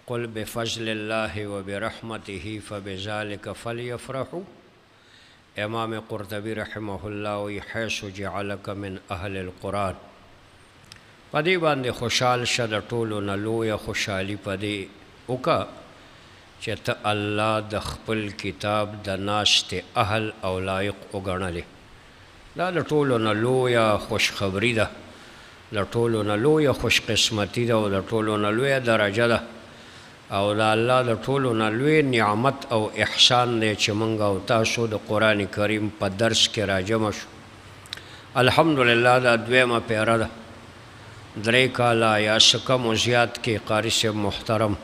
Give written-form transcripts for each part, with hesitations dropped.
قل بفضل الله وبرحمته فبذلك فليفرحوا. امام قرطبی رحمه الله حيث جعلك من اهل القرآن. پدې باندې خوشحال شه د ټولو نه لویه خوشحالي پدې وکړه چې ته الله د خپل کتاب د ناستې اهل او لایق وګڼلې. دا د ټولو نه لویه خوشخبري ده، د ټولو نه لویه خوش قسمتي ده او د ټولو نه لویه درجه ده او د الله د ټولو نه لوی نعمت او احسان دی چې موږ او تاسو د قرآن کریم په درس کې راجمع شو. الحمدلله دا دویمه پیره ده. 3 کاله یا څه کم و زیات کې قاري صاحب محترم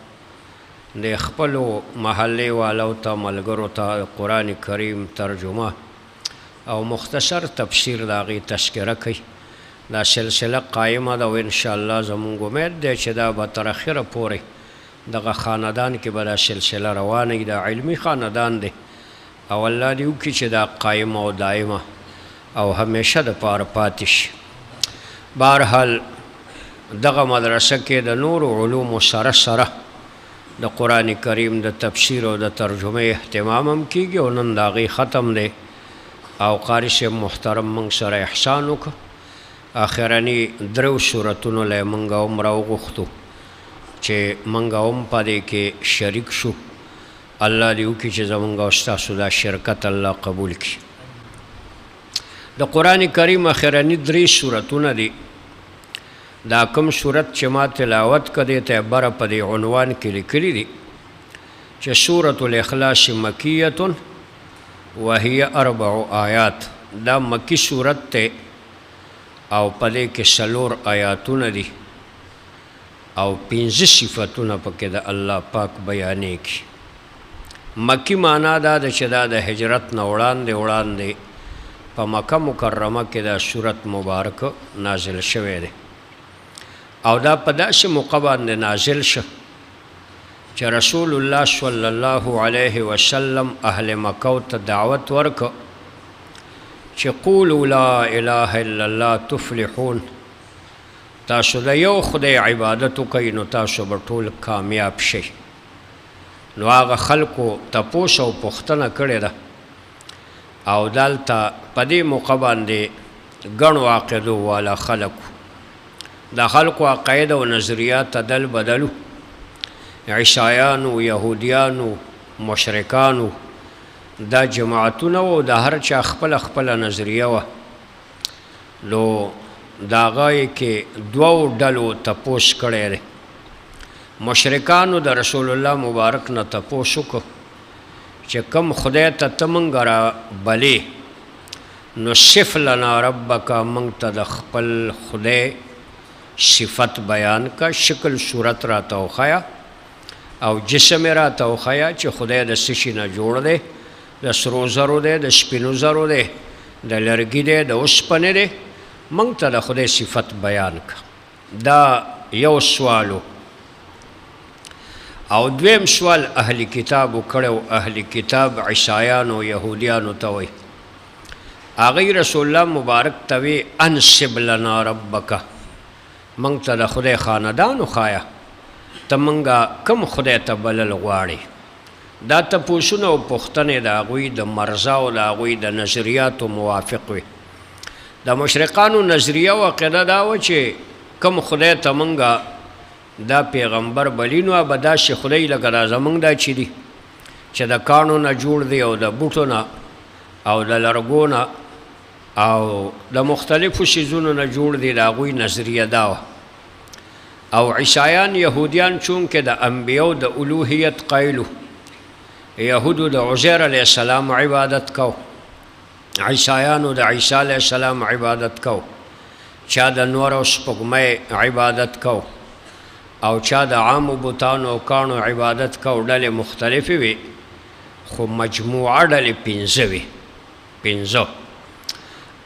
د خپلو محلې والو ته ملګرو ته قرآن کریم ترجمه او مختصر تفسیر د هغې تذکره کوي. دا سلسله قایمه ده او انشاءالله زموږ امید دی چې دا به تر اخره پورې دغه خاندان کې به دا سلسله روانه وي. دا علمي خاندان دی او الله دې وکړي چې دا قایمه او دایمه او همیشه دپاره پاتې شي. بهرحال دغه مدرسه کې د نورو علومو سره سره د قرآن کریم د تفسیر او د ترجمه اهتمام هم کیږي او نن د هغې ختم دی او قاري صاحب محترم موږ سره احسان وکړه. آخرني 3 سورتونو له موږ هم راوغوښتو چې موږ هم په دې کې شریک شو. الله دې وکړي چې زموږ او ستاسو دا شرکت الله قبول کړي. د قرآن کریم آخرني 3 سورتونه دي. دا کوم صورت چې ما تلاوت کړی ته بره په دې عنوان کې لیکلي دي چې سورة الاخلاص مکیة وهي 4 آیات. دا مکی صورت ته او په دې کې 4 آیاتونه دي او 15 صفتونه پکې د الله پاک بیانېږي. مکی معنا دا ده چې دا د هجرت نه وړاندې په مکه مکرمه کې دا صورت مبارک نازل شوی دی او دا په داسې موقع باندې نازل شه چې رسول الله صلی الله علیه وسلم اهل مکه ته دعوت ورکړه چې قولوا لا اله الا الله تفلحون. تاسو د یو خدای عبادت وکئ نو تاسو به ټول کامیاب شئ. نو هغه خلکو تپوس او پوښتنه کړې ده او دلته په دې موقع باندې ګڼو عقیدو والا خلکو د خلکو عقاید او نظریات دل بدلو. عیسایانو، یهودیانو، مشرکانو دا جماعتونه و د هر چا خپله خپله نظریه وه. نو د هغه کې 2 ډلو تپوس کړی دی. مشرکانو د رسول الله مبارک نه تپوس وکړو چې کوم خدای ته ته موږ را بلې نو صف لنا ربک، موږ ته د خپل خدای صفت بیان کا، شکل صورت راته وښیه او جسم یې راته وښیه چې خدای د څه شي نه جوړ دی. د سرو زرو دی، د سپینو زرو دی، د لرګي دی، د اوسپنې دی. موږ ته د خدای صفت بیان کا. دا یو سوالو. او دویم سوال اهل کتابو کړی. اهل کتاب عیسایانو یهودیانو ته وایي. هغوی رسول الله مبارک ته وی انصب لنا ربک، موږ ته د خدای خاندان وښایه، ته موږ کوم خدای ته بلل غواړې. دا تپوسونه او پوښتنې د هغوی د مرزاو د هغوی د نظریاتو موافق وي. د مشرقانو نظریه او عقیده دا وه چې کوم خدای ته موږ دا پیغمبر بلی نو به داسې خدای لکه دا زموږ دا چې دي چې د کاڼو نه جوړ دی او د بوټو نه او د لرګو نه او د مختلفو څیزونو نه جوړ دی. د هغوی نظریه دا وه. او عیسایان یهودیان چونکې د انبیاو د الوهیت قایلو، یهودو د عزیر علیه السلام عبادت کو، عیسایانو د عیسی علیه السلام عبادت کو، چا د نور او سپوږمۍ عبادت کو او چا د عامو بوتانو او کاڼو عبادت کو. ډلې مختلفې وي خو مجموعه ډلې 15 وي. 15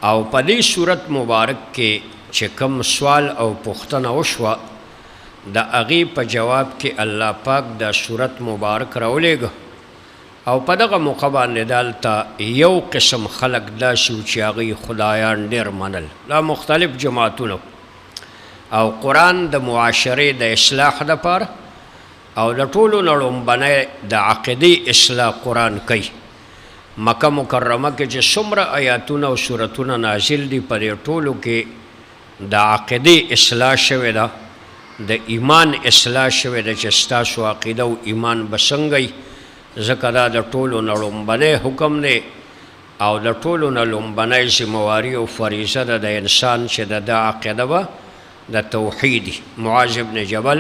او په دې صورت مبارک کې چې کوم سوال او پوښتنه وشوه د هغې په جواب کې الله پاک دا صورت مبارک راولېږه او په دغه موقع باندې دلته یو قسم خلق داسې و چې هغوی خدایان ډېر منل. دا مختلف جماعتونه او قرآن د معاشرې د اصلاح دپاره او د ټولو نه لومبنی د عقیدې اصلاح قرآن کوي. مکه مکرمه کې چې څومره آیاتونه او سورتونه نازل دي په دې ټولو کې د عقیدې اصلاح شوې ده، د ایمان اصلاح شوې ده چې ستاسو عقیده او ایمان به څنګه وي. ځکه دا د ټولو نه لومبنی حکم دی او د ټولو نه لومبنی ذمواري او فریضه ده د انسان چې د عقیده به د توحیدي. معاذ بن جبل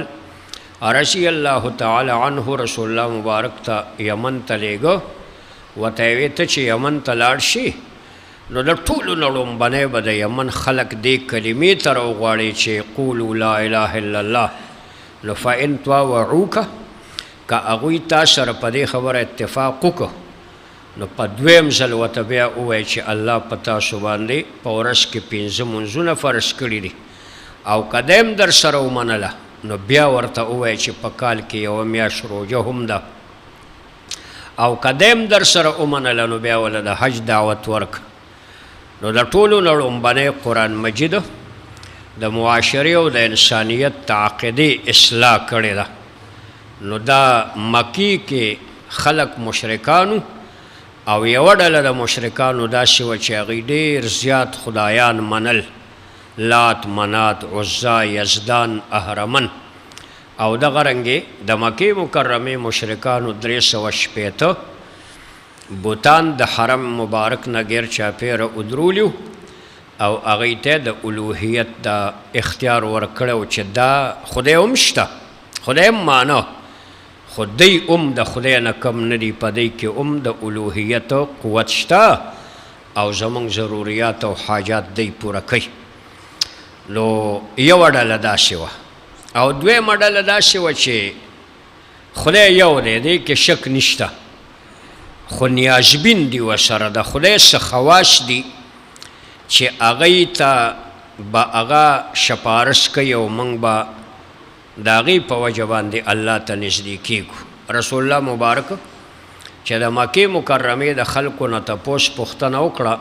رضی الله تعالی عنه رسول الله مبارک ته یمن ته لیږه، ورته یې ویل ته چې یمن ته لاړ شي نو د ټولو نه لومبنی به د یمن خلک دې کلمې ته راوغواړي چې قولوا لا اله الا الله. نو فإن طاوعوک، که هغوی تا سره په دې خبره اتفاق وکړو نو په دویم ځل ورته بیا ووایي چې الله په تاسو باندې په ورځ کې 5 لمونځونه فرض کړي دي، او که دیم در سره ومنله نو بیا ورته ووایي چې په کال کې یوه میاشت روژه هم ده، او که دیم در سره ومنله نو بیا وله د حج دعوت ورک. نو د ټولو نه لومبنی قرآن مجید د معاشرې او د انسانیت د عقیدې اصلاح کړې ده. نو دا مکی کې خلق مشرکانو او یوه ډله د مشرکانو داسې وه چې هغوی ډېر زیات خدایان منل، لات، منات، عزا، یزدان، اهرمن. او دغه رنګې د مکې مکرمې مشرکانو 360 بوتان د حرم مبارک نه غیر چاپیره ودرولیو او هغوی ته د الوهیت د اختیار ورکړی چې دا خدای هم شته، خدای هم مانه، خو دی د خدای نه کم نه دي، په دی کې د الوهیت قوت شته او زموږ ضروریات او حاجات دی پوره کوي. نو یوه ډله داسې وه، او دویمه ډله داسې وه چې خدای یو دی، دی کې شک نشته، خو نیازبین دي ورسره د خدای څه خواص دي چې هغوی ته به هغه شپارس کوي او موږ به د هغې په وجه باندې الله ته نږدې کیږو. رسول الله مبارک چې د مکې مکرمې د خلکو نه تپوس پوښتنه وکړه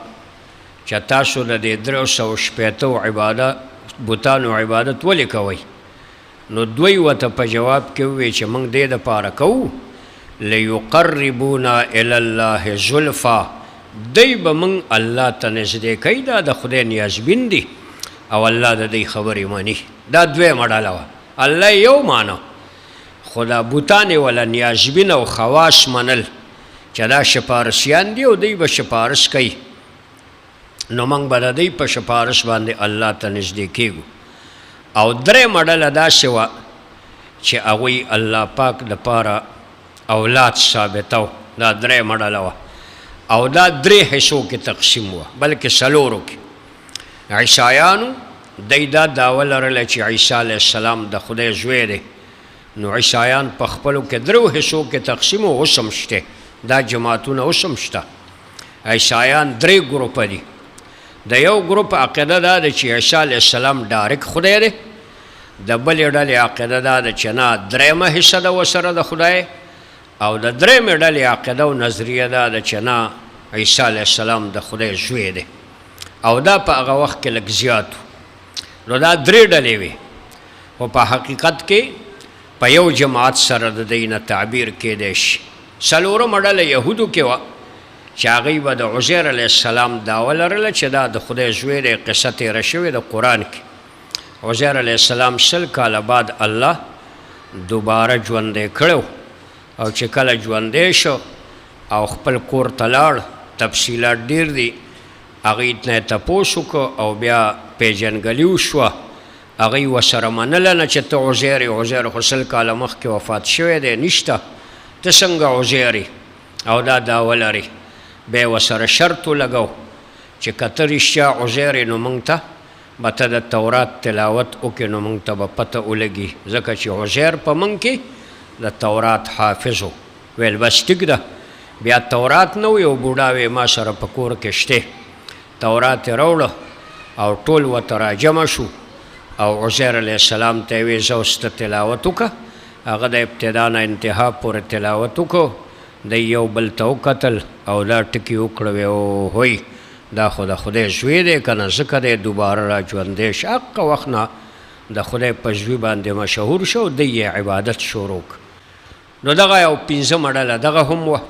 چې تاسو د دې 360 بوتانو عبادت ولې کوئ، نو دوی ورته په جواب کې وویل چې موږ دې دپاره کوو لیقربونا الی الله زلفا، دی به موږ الله ته نږدې کوي، دا د خدای نیازبین دي او الله د دوی خبرې مني. دا دویمه ډله وه، الله یو مانه خو دا بوتان یې وله نیازبین او خواص منل چې دا شپارسیان دي او دوی به شپارس کوي، نو موږ به د دوی په شپارس باندې الله ته نږدې کیږو. او درېیمه ډله داسې وه چې هغوی الله پاک دپاره اولاد ثابتو، دا درېیمه ډله وه، او دا 3 حصو کې تقسیم وه، بلکې 4 کې. عیسایانو دی دا دعوه لرله چې عیسی علیه السلام د خدای زوی دی، نو عیسایان په خپلو کې 3 حصو کې تقسیم و، اوس هم شته، دا جماعتونه اوس هم شته. عیسایان 3 ګروپه دي. د یو ګروپ عقیده دا ده چې عیسی علیه السلام ډایرک خدای دی، د بلې ډلې عقیده دا ده چې نه 3مه حصه ده ورسره د خدای، او د 3مې ډلې عقیده او نظریه دا ده چې نه عیسی علیه السلام د خدای زوی دی، او دا په هغه وخت کې لږ زیات و. نو دا 3 ډلې وې، خو په حقیقت کې په یو جماعت سره د دوی نه تعبیر کیدی شي. 4مه ډله یهودو کې وه چې هغوی به د عزیر علیه السلام دعوه لرله چې دا د خدای زوی دی، قصه تېره شوې د قرآن کې. عزیر علیه السلام 100 کاله بعد الله دوباره ژوندی کړی، او چې کله ژوندی شو او خپل کور ته لاړ، تفصیلات ډېر دي، هغوی نه یې تپوس وکړو او بیا پیژنګلي وشوه. هغوی ورسره منله نه چې ته عزیر یې، عزیر خو 100 کاله مخکې وفات شوی دی، نشته، ته څنګه عزیر یې او دا دعوه لري. بیا یې ورسره شرط ولګو چې که ته رښتیا عزیر یې نو موږ ته به ته د تورات تلاوت وکړې، نو موږ ته به پته ولګي، ځکه چې عزیر په موږ کې د تورات حافظ و. ویل بس ټیک ده. بیا تورات نه و، یو بوډا وی ما سره په کور کې شته، تورات یې راوړه او ټول ورته راجمع شو، او عزیر علیه السلام ته یې ویل زه اوس ته تلاوت وکړه. هغه د ابتدا نه انتها پورې تلاوت وکړو، دی یو بل ته وکتل او دا ټکي وکړه، وی اوهوی دا خو د خدای زوی دی که نه، ځکه دی دوباره را ژوندی شو. هغه وخت نه د خدای په زوی باندې مشهور شو، دی یې عبادت شروع کړ. نو دغه یو پنځمه ډله دغه هم وه.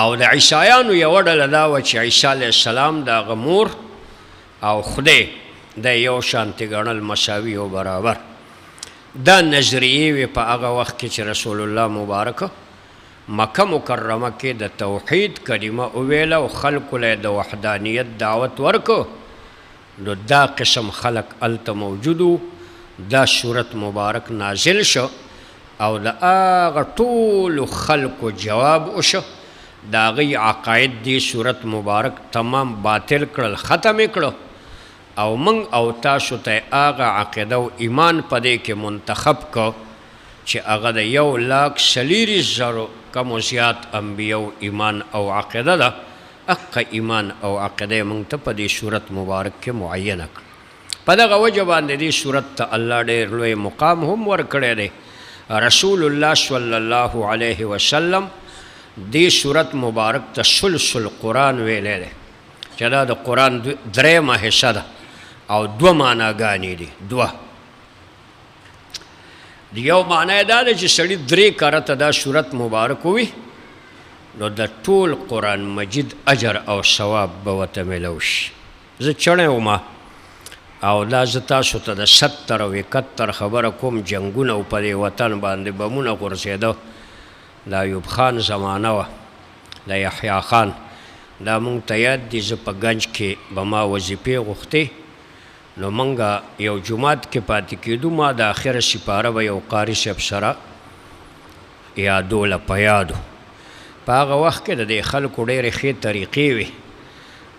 او د عیسایانو یوه ډله دا وه چې عیسی علیه السلام د هغه مور او خدای د یو شانتې ګڼل، مساوي او برابر. دا نظریې وې په هغه وخت کې چې رسول الله مبارکه مکه مکرمه کې د توحید کلمه وویله او خلکو له د وحدانیت دعوت ورکو. نو دا قسم خلق هلته موجود و. دا صورت مبارک نازل شو او د هغه ټولو خلکو جواب وشو. د هغوی عقاید دې صورت مبارک تمام باطل کړل، ختم یې کړو. او موږ او تاسو ته هغه عقیده او ایمان په دې کې منتخب کو چې هغه د 1,40,000 کم زیات انبیاو ایمان او عقیده ده. حق ایمان او عقیده موږ ته په دې صورت مبارک کې معینه کړه. په دغه وجه باندې دې صورت ته الله ډېر لوی مقام هم ورکړی دی. رسول الله صلی الله علیه وسلم دې صورت مبارک ته سلسل قرآن ویلی دی چې دا د قرآن درېیمه حصه ده او 2 معناګانې دي. 2 د یو معنی دا ده چې سړي 3 کرته دا صورت مبارک ووي نو د ټول قرآن مجید اجر او ثواب به ورته میلو شي. زه چڼی وم او دا زه تاسو ته د 70 او 71 خبره کوم. جنګونه او په دې وطن باندې بمونه غورځېده. د ایوب خان زمانه وه، د یحیی خان. دا مونږ ته یاد دي. زه په گنج کې به ما وظیفې غوښتې نو مونږ یو جومات کې پاتې کېدو. ما د آخره سپاره به یو قاري صاحب سره یادوله په یادو. په هغه وخت کې د دې خلکو ډېرې ښې طریقې وې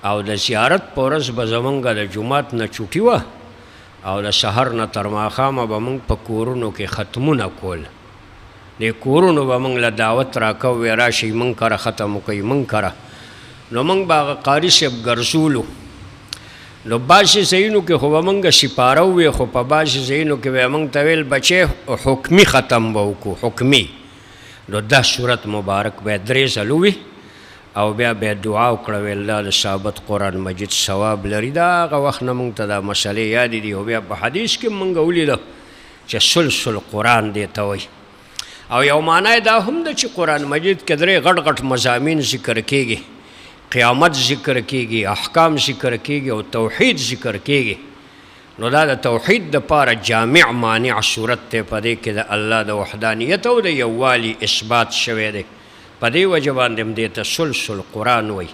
او د زیارت په ورځ به زمونږ د جومات نه چوټي وه او د سحر نه تر ماښامه به مونږ په کورونو کې ختمونه کول. د کورونو به مونږ له دعوت راکو وی راشئ مونږ کره ختم وکئ مونږ کره. نو مونږ به هغه قاري صاحب ګرځولو. نو بعضې ځایونو کې خو به مونږ سپاره ووې خو په بعضې ځایونو کې به یې مونږ ته ویل بچې حکمي ختم به وکړو، حکمي. نو دا صورت مبارک به 3 ځل ووي او بیا به دعا وکړه ویل دا د ثابت قرآن مجید ثواب لري. دا هغه وخت نه مونږ ته دا مسلې یادې دي. او بیا په حدیث کې مونږ ولیده چې سلسل قرآن دې ته وایي. او یو معنی دا هم ده چې قرآن مجید کې 3 غټ غټ مضامین ذکر کېږي. قیامت ذکر کېږي، احکام ذکر کېږي او توحید ذکر کېږي. نو دا د توحید دپاره جامع مانع صورت دی. په دې کې د الله د وحدانیت او د یووالي اثبات شوی دی. په دې وجه باندې هم دې ته سلسل قرآن وایي.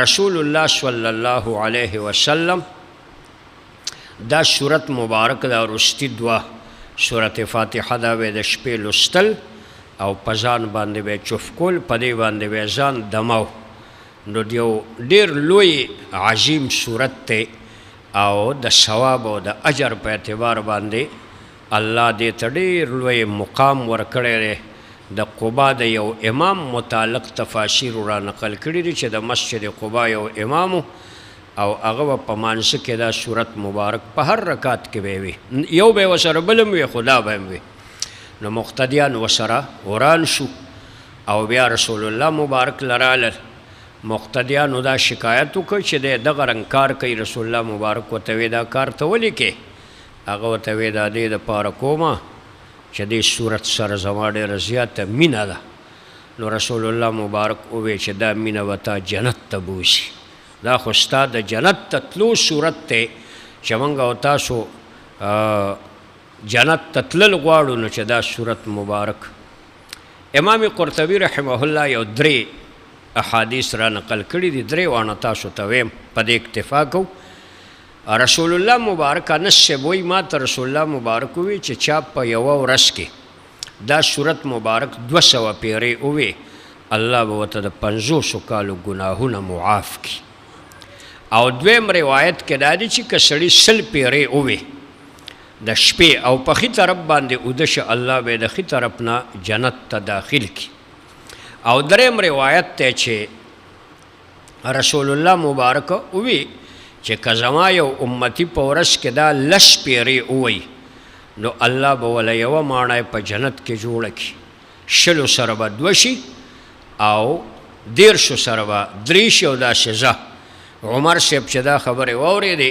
رسول الله صلی الله علیه وسلم دا صورت مبارک دا وروستي 2 صورت فاتحه دا به د شپې لوستل او په ځان باندې به چوف کول، په دې باندې به ځان دماو. نو یو ډېر لوی عظیم صورت دی او د ثواب او د اجر په اعتبار باندې الله دې ته ډېر لوی مقام ورکړی دی. د قبا د یو امام متعلق تفاسیر را نقل کړي دي چې د مسجد قبا یو امامو او هغه په مانسه کې دا صورت مبارک په هر رکعت کې به وي. یو به ورسره بل هم وي، خدا به هم وي. نو مقتدیان ورسره وران شو او بیا رسول الله مبارک لراله. مقتدیانو دا شکایت وکړ چې دغه رنګ کار کوي. رسول الله مبارک ورته وی دا کار ته ولې کې؟ هغه ورته وی دا دې دپاره کومه چې دې صورت سره زما ډېره زیاته مینه ده. نو رسول الله مبارک ووی چې دا مینه به تا جنت ته بوسي. دا خو ستا د جنت ته تلو صورت دی چې موږ او تاسو جنت ته تلل غواړو. نو چې دا صورت مبارک امام قرطبي رحمه الله یو 3 احادیث را نقل کړي دي. 3 واڼه تاسو ته ویم، په دې اکتفا کوو. رسول الله مبارک انس صاحب وایي ما ته رسول الله مبارک ووی چې چا په یوه ورځ کې دا صورت مبارک 200 پیرې ووی الله به ورته د 500 کالو ګناهونه معاف کړي. او دویم روایت کې دا دی چې که سړي 100 پیرې ووی د شپې او په ښي طرف باندې اوده شه الله به د ښي طرف نه جنت ته داخل کړي. او دریم روایت دی چې رسول الله مبارک ووی چې که زما یو امتی په ورځ کې دا 10 پیرې ووی نو الله به وله یوه ماڼه په جنت کې جوړه کړي. 100 سره به 2 شي او 150 سره به 3 شي او داسې ځه. عمر صاحب چې دا خبرې واورېدې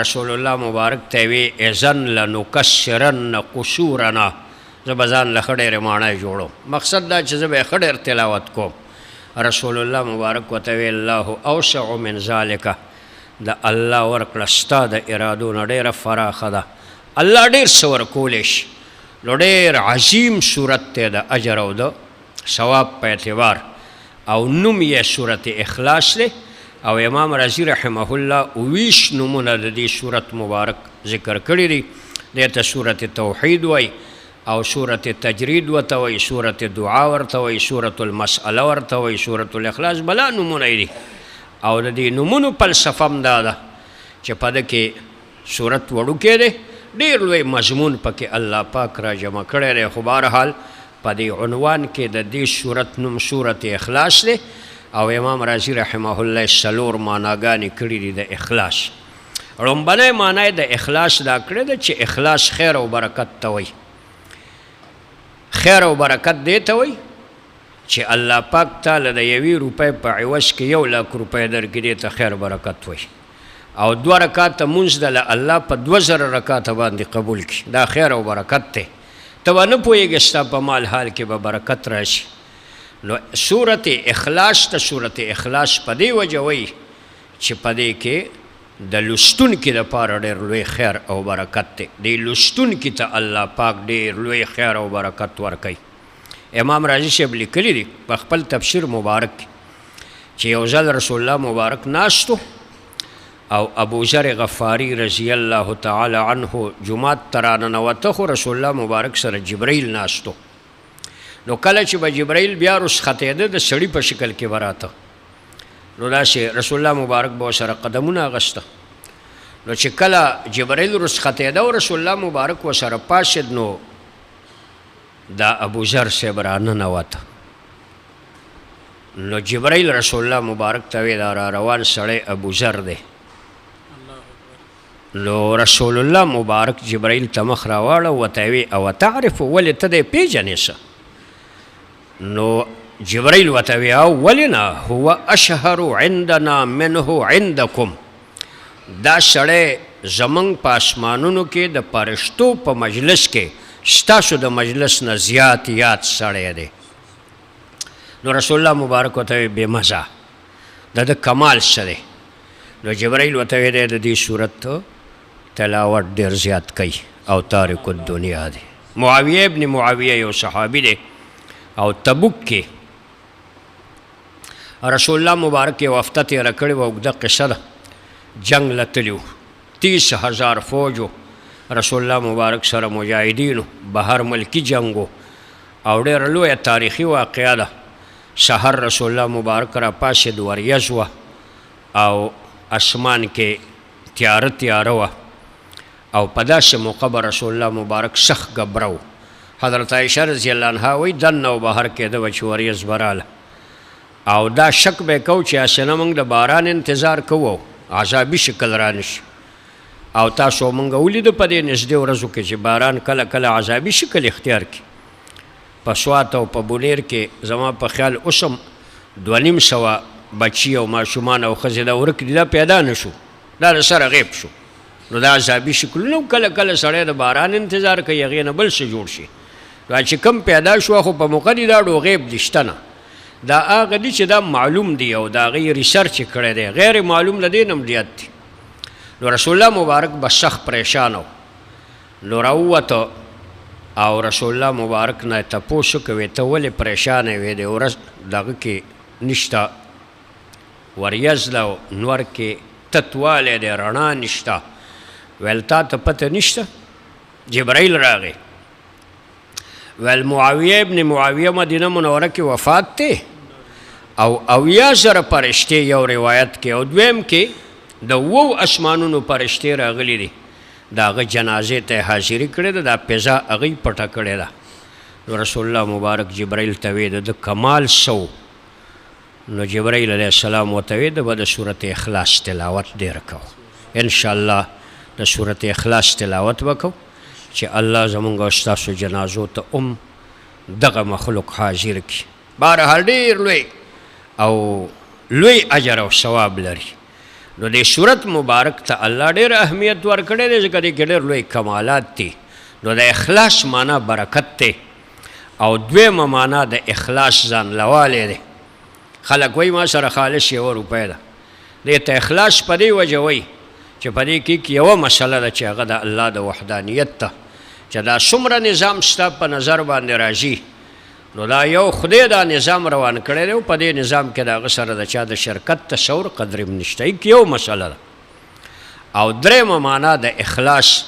رسول الله مبارک ته وی اذن لنکسرن قصورنا زه به ځان له ښه ډېرې ماڼۍ جوړوم. مقصد دا چې زه به یې ښه ډېر تلاوت کوم. رسول الله مبارک ورته وی الله اوسع من ذلک، د الله ورکړه ستا د ارادو نه ډېره فراخه ده، الله ډېر څه ورکولی شي. نو ډېر عظیم صورت دی د اجر او د ثواب په اعتبار، او نوم یې صورت اخلاص دی. او امام رازی رحمه الله 20 نومونه د دې صورت مبارک ذکر کړي دي. دې ته صورت توحید وایي، او صورت تجرید ورته وایي، صورت دعا ورته وایي، صورت المسأله ورته وایي، صورت الاخلاص، بلا نومونه دي. او د دې نومونو فلسفه هم دا ده چې په ده کې صورت وړوکی دی، ډېر لوی مضمون پکې الله پاک را جمع کړی دی. خو بهرحال په دې عنوان کې د دې صورت نوم صورت اخلاص دی. او امام رازی رحمه الله 4 معناګانې کړي دي د اخلاص. لومبنۍ معنی د اخلاص دا کړې ده چې اخلاص خیر او برکت ته وایي. خیر او برکت دې ته وایي چې الله پاک تعالی د 1 روپۍ په عوض کې 1 لک روپۍ درکړي، دې ته خیر برکت وایي. او 2 رکعاته مونځ د الله په 2000 رکعاته باندې قبول کړي، دا خیر او برکت دی. ته به نه پوهېږې ستا په مال حال کې به برکت راشي. نو صورت اخلاص ته صورت اخلاص په دې وجه وایي چې په دې کې د لوستونکي دپاره ډېر لوی خیر او برکت دی. دې لوستونکي ته الله پاک ډېر لوی خیر او برکت ورکوي. امام رازی صاحب لیکلی دي په خپل تفسیر مبارک کې چې یو ځل رسول الله مبارک ناستو او ابو ذر غفاری رضی الله تعالی عنه جماعت ته راننوته، خو رسول الله مبارک سره جبرائیل ناستو. نو کله چې به جبرائیل بیا رسختېده د سړي په شکل کې به راته، نو داسې رسول الله مبارک به ورسره قدمونه اغسته. نو چې کله جبرائیل رسختېده او رسول الله مبارک ورسره پاسېد، نو دا ابو ذر صاحب راننوته. نو جبرائیل رسول الله مبارک ته وی دا را روان سړی ابو ذر دی. نو رسول الله مبارک جبرائیل ته مخ راواړه ورته وی او تعرف ولې ته دې پېژنې څه؟ نو جبرائیل ورته وی او ولې نه، هو اشهر عندنا منه عندکم، دا سړی زمونږ په اسمانونو کې د فرشتو په مجلس کې ستاسو د مجلس نه زیات یاد سړی دی. نو رسول الله مبارک ورته وی بې مزه، د کمال څه دی؟ نو جبرائیل ورته وی دی د دې صورت تلاوت ډېر زیات کوي او تارک الدنیا دی. معاویه ابن معاویه یو صحابي دی او تبوک کې رسول الله مبارک یو هفته تېره کړې وه، اوږده قصه ده. جنگ له تلي وو، 30,000 فوج و رسول الله مبارک سره مجاهدینو، بهر ملکی جنگ و او ډېره لویه تاریخي واقعه ده. سحر رسول الله مبارک را پاسېد، وریځ وه او اسمان کې تیاره تیاره وه، او په داسې موقع به رسول الله مبارک سخت ګبره و. حضرت عایشه رضی الله عنها وایي دننه و بهر کېده وه چې وریځ به راله، او دا شک به یې کوو چې اسنه موږ د باران انتظار کوو عذابي شکل را نشي. او تاسو موږ ولیدو په دې نږدې ورځو کې چې باران کله کله عذابي شکل اختیار کړي. په سوات او په بونیر کې زما په خیال اوس هم 2,500 بچي او ماشومان او ښځې دا ورک دي، دا پیدا نه شو، دا له سره غیب شو. نو دا عذابي شکلونه کله کله سړی د باران انتظار کوي، هغې نه بل څه جوړ شي. دا چې کم پیدا شو خو په موقع دي دا ډو غیب دي شته نه، دا هغه دي چې دا معلوم دي او د هغې ریسرچ یې کړی دی، غیر معلوم له دې نه هم زیات دي. نو رسول الله مبارک به سخت پریشان و. نو راووته او رسول الله مبارک نه تپوس وکړ ته ولې پریشانه وې؟ د ورځ دغه کې نشته وریځ ده، نور کې تتوالی دی، رڼا نشته. ویل تا ته پته نشته؟ جبرائیل راغی. ویل معاویه ابن معاویه مدینه منوره کې وفات دی او 80,000 فرشتې یو روایت کې، او دویم کې د 2 اسمانونو فرشتې راغلي دي، د هغه جنازې ته حاضري کړې ده، دا پیزا هغوی پټه کړې ده. نو رسول الله مبارک جبرائیل ته وی د کمال سو. نو جبرائیل علیه السلام ورته وی د به د صورت اخلاص تلاوت ډېر کوو، انشاءالله د صورت اخلاص تلاوت وکړو چې الله زمونږ او ستاسو جنازو ته دغه مخلوق حاضر کړي. بهرحال ډېر لوی او لوی اجر او ثواب لري. نو دې صورت مبارک ته الله ډېر اهمیت ورکړی دی ځکه دې کې ډېر لوی کمالات دي. نو د اخلاص معنا برکت ته او دویمه معنا د اخلاص ځان لوالی دی خلک وایي ما سره خالص 1 روپۍ ده دې ته اخلاص په دې وجه وایي چې په دې کې یوه مسله ده چې هغه د الله د وحدانیت ته چې دا څومره نظام ستا په نظر باندې راځي نو دا یو خدای دا نظام روان کړی دی او په دې نظام کې د هغه سره د چا د شرکت تصور قدر هم نشته یو مسله ده او درېیمه معنا د اخلاص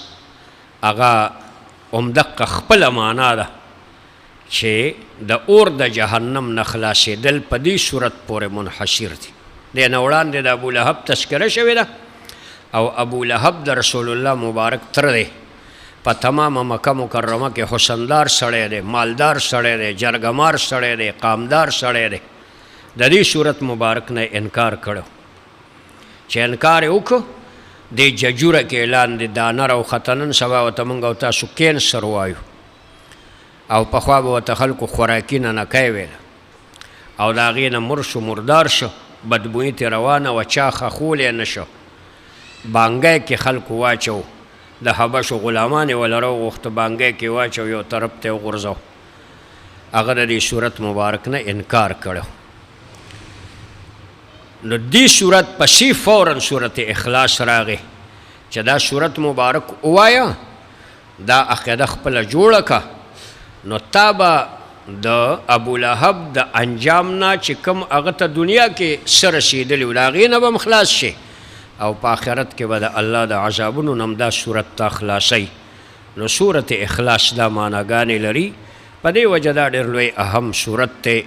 هغه همدقه خپله معنا ده چې د اور د جهنم نه خلاصېدل په دې صورت پورې منحصر دي دې نه وړاندې د ابولهب تذکره شوې ده او ابولهب د رسول الله مبارک تر دی په تمامه مکه مکرمه کې حسندار سړی دی مالدار سړی دی جرګمار سړی دی قامدار سړی دی د دې صورت مبارک نه انکار کړو چې انکار یې وکړو دې ججوره کې اعلان دی دا نه راوخته نن سبا ورته موږ او تاسو کینسر وایو او پخوا به ورته خلکو خوراکي ننکی ویله او د هغې نه مړ شو مردار شو بدبویي ترې روانه وه چا خښولی نه شو بانګی کې خلکو واچو د حبشو غلامان یې وله راوغوښته بانګی کې واچو یو طرف ته یې وغورځو هغه د دې صورت مبارک نه انکار کړو نو دې صورت پسې فوراً صورت اخلاص راغی چې دا صورت مبارک ووایه دا عقیده خپله جوړه که نو تا به د ابولهب د انجام نه چې کوم هغه ته دنیا کې څه رسېدلي و د هغې نه به هم خلاص شي او په آخرت کې به د الله د عذابونو نه هم دا صورت ته خلاصوي نو صورت اخلاص دا معناګانې لري په دې وجه دا ډېر لوی اهم صورت دی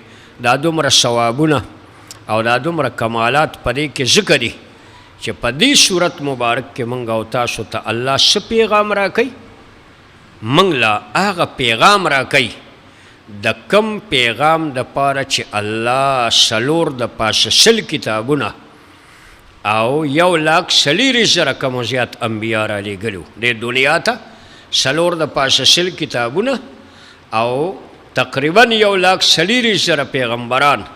دا دومره ثوابونه او دا دومره کمالات په دې کې ذکر دي چې په دې صورت مبارک کې موږ او تاسو ته الله څه پیغام راکوي موږ له هغه پیغام راکوي د کم پیغام دپاره چې الله څلور د پاسه 100 کتابونه او 1,40,000 کم زیات انبیا را لېږلي دې دنیا ته څلور د پاسه 100 کتابونه او تقریبا 1,40,000 پیغمبران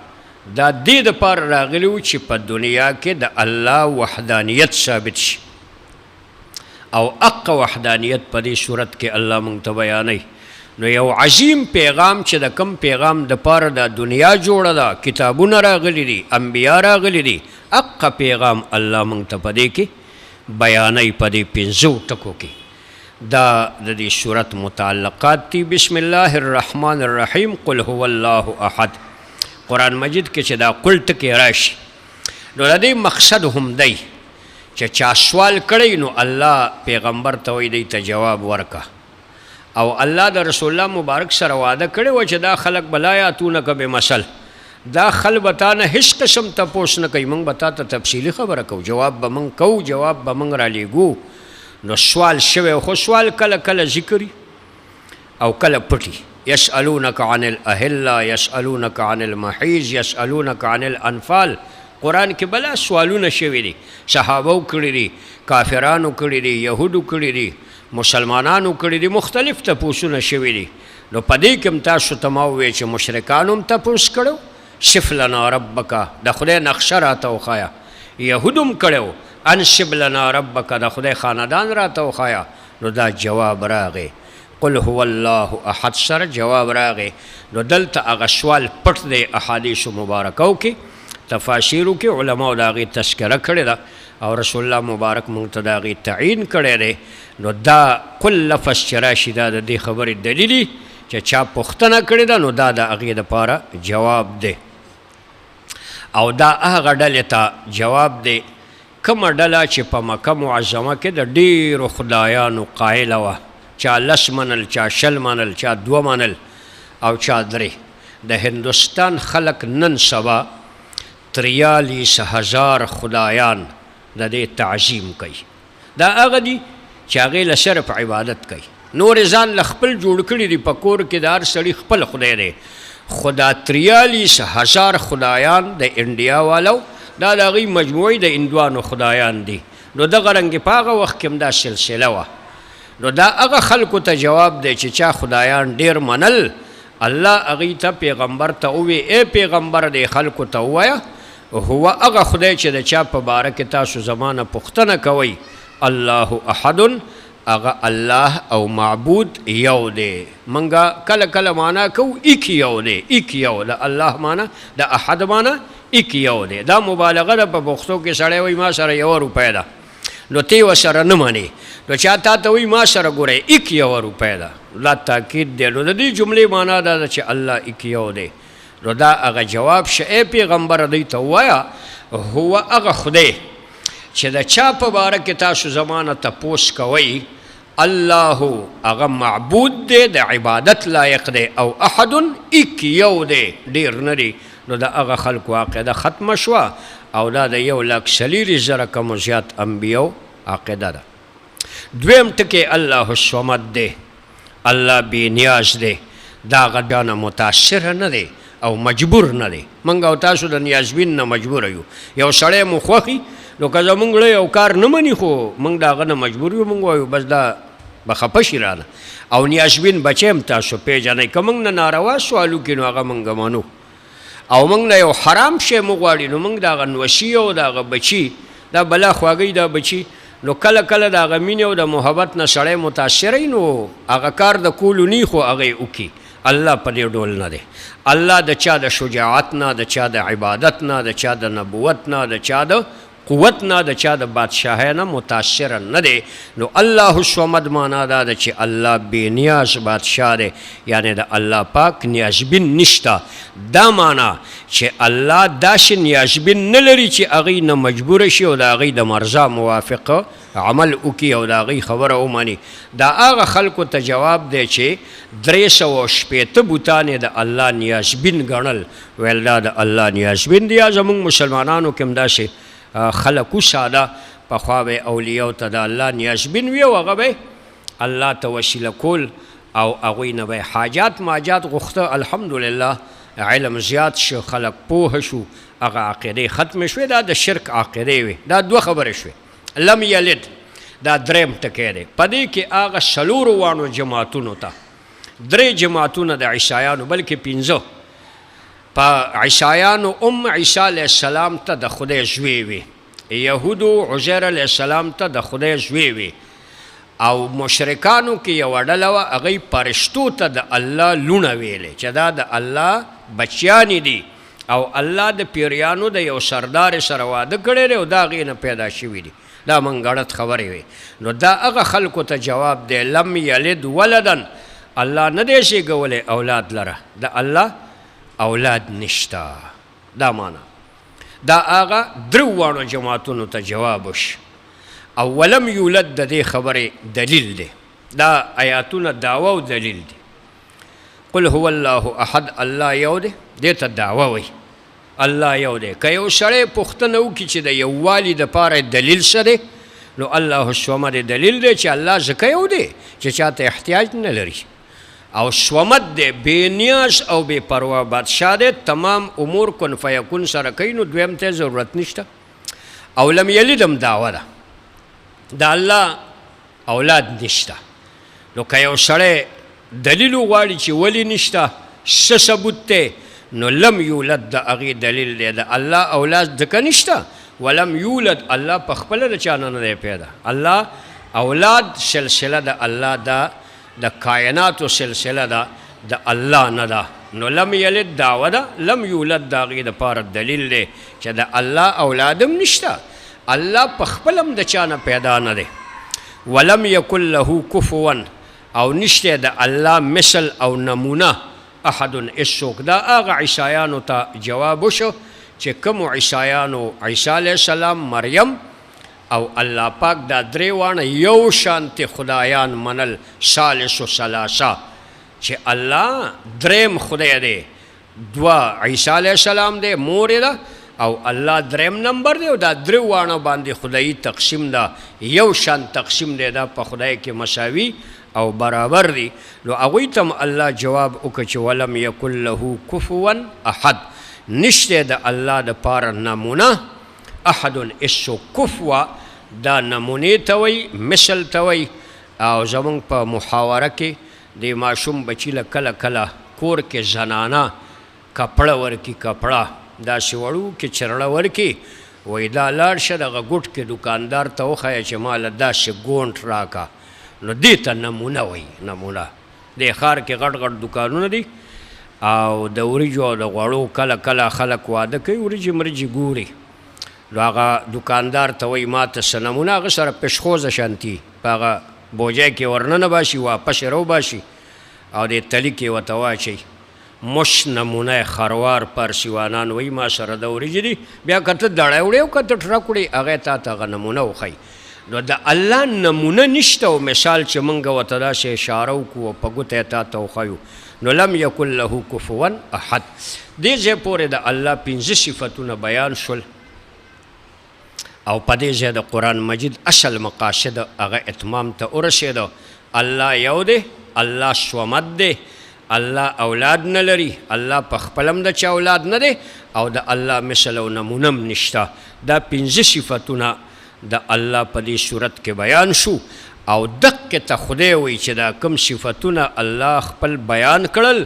دا دې دپاره راغلي وو چې په دنیا کې د الله وحدانیت ثابت شي او اقا وحدانیت په دې صورت کې الله مونږ ته بیانوي نو یو عظیم پیغام چې د کم پیغام دپاره د دنیا جوړه ده کتابونه راغلي دي انبیا راغلي دي اقا پیغام الله مونږ ته په دې کې بیانوي په دې 5 ټکو کې دا د دې صورت متعلقات دي بسم الله الرحمن الرحیم قل هو الله احد قرآن مجید کې چې دا قل ټکی راشي نو د دې مقصد هم دی چې چا سوال کړی نو الله پیغمبر ته وایي دی ته جواب ورکه او الله د رسول الله مبارک سره وعده کړی و چې دا خلک به لا یاتونک بمثل دا خل به تا نه هېڅ قسم تپوس نه کوي موږ به تا ته تفصیلي خبره کوو جواب به موږ کوو جواب به موږ رالیږو نو سوال شوی خو سوال کله کله ذکري او کله پټي يسألونك عن الأهلة يسألونك عن المحيض يسألونك عن الأنفال قرآن کې بلا سوالونه شوي دي صحابو کړي دي کافرانو کړي دي یهودو کړي دي مسلمانانو کړي دي مختلف تپوسونه شوي دي نو په دې کې هم تاسو ته ما وویل چې مشرکانو هم تپوس کړو صف لنا ربک د خدای نقشه راته وښایه یهودو هم کړی انصب لنا ربک د خدای خاندان راته وښایه نو دا جواب راغی قل هو الله احد سره جواب راغی نو دلته هغه سوال پټ دی احادیثو مبارکو کې تفاسیرو کې علماو د هغې تذکره کړې ده او رسول الله مبارک موږ ته د هغې تعین کړی دی نو دا قل لفظ چې راشي دا د دې خبرې دلیل چې چا پوښتنه کړې ده نو دا د هغې دپاره جواب دی او دا هغه ډلې ته جواب دی کومه ډله چې په مکه معظمه کې د ډېرو خدایانو قایله وه چا 10 منل چا 20 منل چا 2 منل او چا 3 د هندوستان خلق نن سبا 43,000 خدایان د دې تعظیم کوي دا هغه دي چې هغې له صرف عبادت کوي نور ځان له خپل جوړ کړي دي په کور کې د هر سړي خپل خدای دی خو دا 43,000 خدایان د انډیا والو دا د هغوی مجموعي د هندوانو خدایان دي نو دغه رنګې په هغه وخت کې هم دا سلسله وه نو دا هغه خلکو ته جواب دی چې چا خدایان ډیر منل الله هغوی ته پیغمبر ته ووی ای پیغمبر دی خلکو ته ووایه هو هغه خدای چې د چا په باره کې تاسو زما نه پوښتنه کوئ الله احد هغه الله او معبود یو دی. منګه کله کله معنا کو ایک یو دی، ایک یو د الله معنا د احد معنا ایک یو دی. دا مبالغه ده په پښتو کې سړی وایي ما سره 1 روپۍ ده نو تی ورسره نه منې، نو چا تا ته وایي ما سره ګورئ ایک 1 روپۍ ده، دا تاکید دی. نو د دې جملې معنا دا ده چې الله ایک یو دی. نو دا هغه جواب شه ای پیغمبر دوی ته ووایه هو هغه خدای چې د چا په باره کې تاسو زمانه تپوس کوئ الله هغه معبود دی د عبادت لایق دی او احد ایک یو دی ډیر نه دی. نو د هغه خلکو عقیده ختمه شوه او دا د 1,40,000 کمو زیات انبیاو عقیده ده. دویم ټکی الله الصمد دی، الله بې نیاز دی، دا هغه چا نه متاثره نه دی او مجبور نه دی. موږ او تاسو د نیازبین نه مجبوره یو. یو سړی مو خوښي نو که زموږ یو کار نه مني خو موږ د هغه نه مجبور یو، موږ وایو بس دا به خفه شي رانه. او نیازبین بچی هم تاسو پیژنئ، که موږ نه ناروا سوال وکړي نو هغه موږ منو، او موږ نه یو حرام شی مو غواړي نو موږ د هغه نوشي او د هغه بچي دا بلا خواږی دا بچي نو کله کله د هغه مینې او د محبت نه سړی متاثره نو هغه کار د کولو نی خو هغه وکړي. الله په دې ډول نه دی. الله د چا د شجاعت نه، د چا د عبادت نه، د چا د نبوت نه، د چا د قوت نه، د چا د بادشاهۍ نه متاثره نه دی. نو الله الصمد معنا دا ده چې الله بې نیاز بادشاه دی، یعنی د الله پاک نیازبین نشته. دا معنا چې الله داسې نیازبین نه لري چې هغوی نه مجبوره شي او د هغوی د مرضا موافق عمل وکړي او د هغوی خبره ومني. دا هغه خلکو ته جواب دی چې 360 بوتان یې د الله نیازبین ګڼل، ویل دا د الله نیازبین دی. یا زموږ مسلمانانو کې هم داسې خلقو ساده پخوا به اولیاو ته د الله نیازبین وي او هغه به الله ته وسیله کول او هغوی نه به حاجات ماجات غوښته. الحمدلله علم زیات شو، خلق پوه شو، هغه عقیدې ختمې شوې. دا د شرک عقیدې وې. دا 2 خبرې شوې. لم یلد دا دریم ټکی دی. په دې کې هغه 4 وانو جماعتونو ته 3 جماعتونه د عیسایانو بلکې 5 په عیسایانو عیسی علیه السلام ته د خدای زوی وي، یهودو عزیر علیه السلام ته د خدای زوی وي، او مشرکانو کې یوه ډله وه هغوی فرشتو ته د الله لونه ویلې چې دا د الله بچیانې دي او الله د پیریانو د یو سردار سره واده کړی دی او دا هغې نه پیدا شوي دي. دا منګړت خبرې وي. نو دا هغه خلکو ته جواب دی لم یلد ولدن، الله نه دی زیږولی اولاد لره، د الله اولاد نشتا. دا معنا دا هغه 3 وانو جماعتونو ته جواب وش. او ولم یولد د دې خبرې دلیل دی. دا آیاتونه دعوه او دلیل دی. قل هو الله احد، الله یو دی، دې ته دعوه وی الله یو دی. که یو سړی پوښتنه وکړي چې د یووالي دپاره دلیل څه دی نو الله الصمد دلیل دی چې الله ځکه یو دی چې چاته احتیاج نه لري، او صمد دی بې نیاز او بې پروا بادشاه دی، تمام امور کن فیکون سره کوي، نو دویم ته ضرورت نشته. او لم یلد هم دعوه ده د الله اولاد نشته. نو که یو سړی دلیل وغواړي چې ولې نشته څه ثبوت دی نو لم یولد د هغې دلیل دی د الله اولاد ځکه نشته. ولم یولد الله په خپله د چا نه دی پیدا. الله اولاد سلسله د الله ده، د کائناتو سلسله ده د الله نه ده. نو لم یلد دعوه ده، لم یولد د هغې دپاره دلیل دی چې د الله اولاد هم نشته، الله په خپل هم د چا نه پیدا نه دی. ولم یکن له کفوا، او نشته د الله مثل او نمونه احد هېڅوک. دا هغه عیسایانو ته جواب وشو چې کومو عیسایانو عیسی علیه السلام، مریم او الله پاک دا 3 وانه یو شانتې خدایان منل، ثالث ثلاثه چې الله دریم خدای دی، 2 عیسی علیه السلام دی مور ده او الله دریم نمبر دی او دا 3 وانه باندې خدایي تقسیم ده، یو شان تقسیم دی، دا په خدای کې مساوي او برابر دی. نو هغوی ته هم الله جواب وکړه چې ولم یکن له کفوا احد، نشته د الله دپاره نمونه احد هېڅوک. کفوا دا نمونې ته وایي، مثل ته وایي. او زمونږ په محاوره کې د ماشوم بچي له کله کله کور کې زنانه کپړه ورکي، کپړه داسې وړوکې چرړه ورکي، وایي دا لاړ شه دغه ګوټ کې دوکاندار ته وښیه چې ما له داسې ګونټ راکړه، نو دې ته نمونه وایي. نمونه دې ښار کې غټ غټ دوکانونه دي او د وریجو او د غوړو کله کله خلک واده کوي وریجې مرجې ګوري، نو هغه دوکاندار ته وایي ما ته څه نمونه، هغه سره پشخوزه شانتي په هغه بوجۍ کې ورننه باشي واپس یې روباشي او دې تلي کې ورته واچوي. مش نمونه خروار پارسیوانان وایي ما سره د وریجې دي، بیا که ته دړی وړې او که ته ټرک وړې هغه تا ته هغه نمونه وښایي. نو د الله نمونه نشته او مثال چې موږ ورته داسې اشاره وکړو او په ګوته یې تا ته وښیو، نو لم یکن له کفوا احد. دې ځای پورې د الله 5 صفتونه بیان شول او په دې ځای د قرآن مجید اصل مقاصد هغه اتمام ته ورسېده. الله یو دی، الله صمد دی، الله اولاد نه لري، الله په خپلم د چا اولاد نه دی او د الله مثل او نمونم نشته. دا 5 صفتونه د الله په دې صورت کې بیان شو او دقه ته خدای وایي چې دا کوم صفتونه الله خپل بیان کړل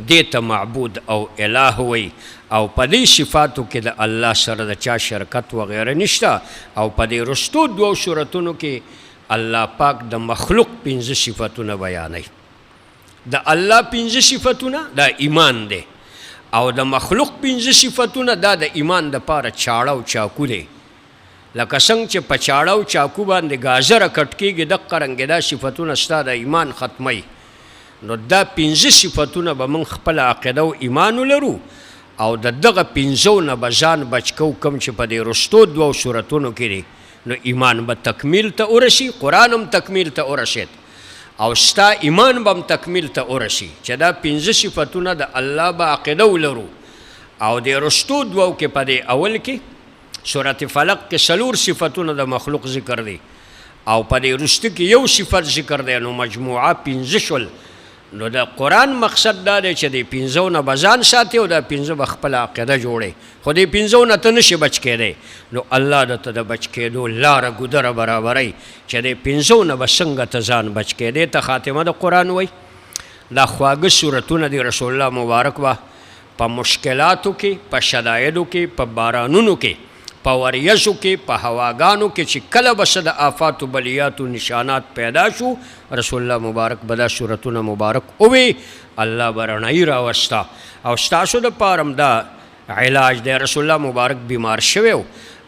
دې ته معبود او اله وایي او په دې صفاتو کې د الله سره د چا شرکت وغیره نشته. او په دې رستو 2 صورتونو کې الله پاک د مخلوق 5 صفتونه بیانوي. د الله 5 صفتونه دا ایمان دی او د مخلوق 5 صفتونه دا د ایمان دپاره چاړه او چاکو دی. لکه څنګه چې په چاړه او چاکو باندې ګازره کټ کېږي دقه رنګې دا صفتونه ستا د ایمان ختموي. نو دا 5 صفتونه به موږ خپله عقیده او ایمان ولرو او د دغه 5 نه به ځان بچ کوو کوم چې په دې رستو 2 صورتونو کې دی. نو ایمان به تکمیل ته ورسي، قرآن هم تکمیل ته ورسېد او ستا ایمان به هم تکمیل ته ورسي چې دا 5 صفتونه د الله به عقیده ولرو. او د رستو 2 کې په دې اول کې سورت فلق کې 4 صفتونه د مخلوق ذکر دی او په دې رستو کې 1 صفت ذکر دی، نو مجموعه 5 شول. نو د قرآن مقصد دا دی چې د 5 نه به ځان ساتي او د 5 به خپله عقیده جوړی، خو د 5 نه ته نشي بچ کېدی. نو الله درته د بچ کېدو لاره ګودره برابروي چې د 5 نه به څنګه ته ځان بچ کېدی. ته خاتمه د قرآن وایي. دا خواږه صورتونه د رسول الله مبارک به په مشکلاتو کې، په شدایدو کې، په بارانونو کې، په وریځو کې، په هواګانو کې چې کله به څه د آفات و بلیاتو نشانات پیدا شو رسول الله مبارک به دا صورتونه مبارک ووی، الله به رڼایي راوسته. او ستاسو دپاره هم دا علاج دی. رسول الله مبارک بیمار شوی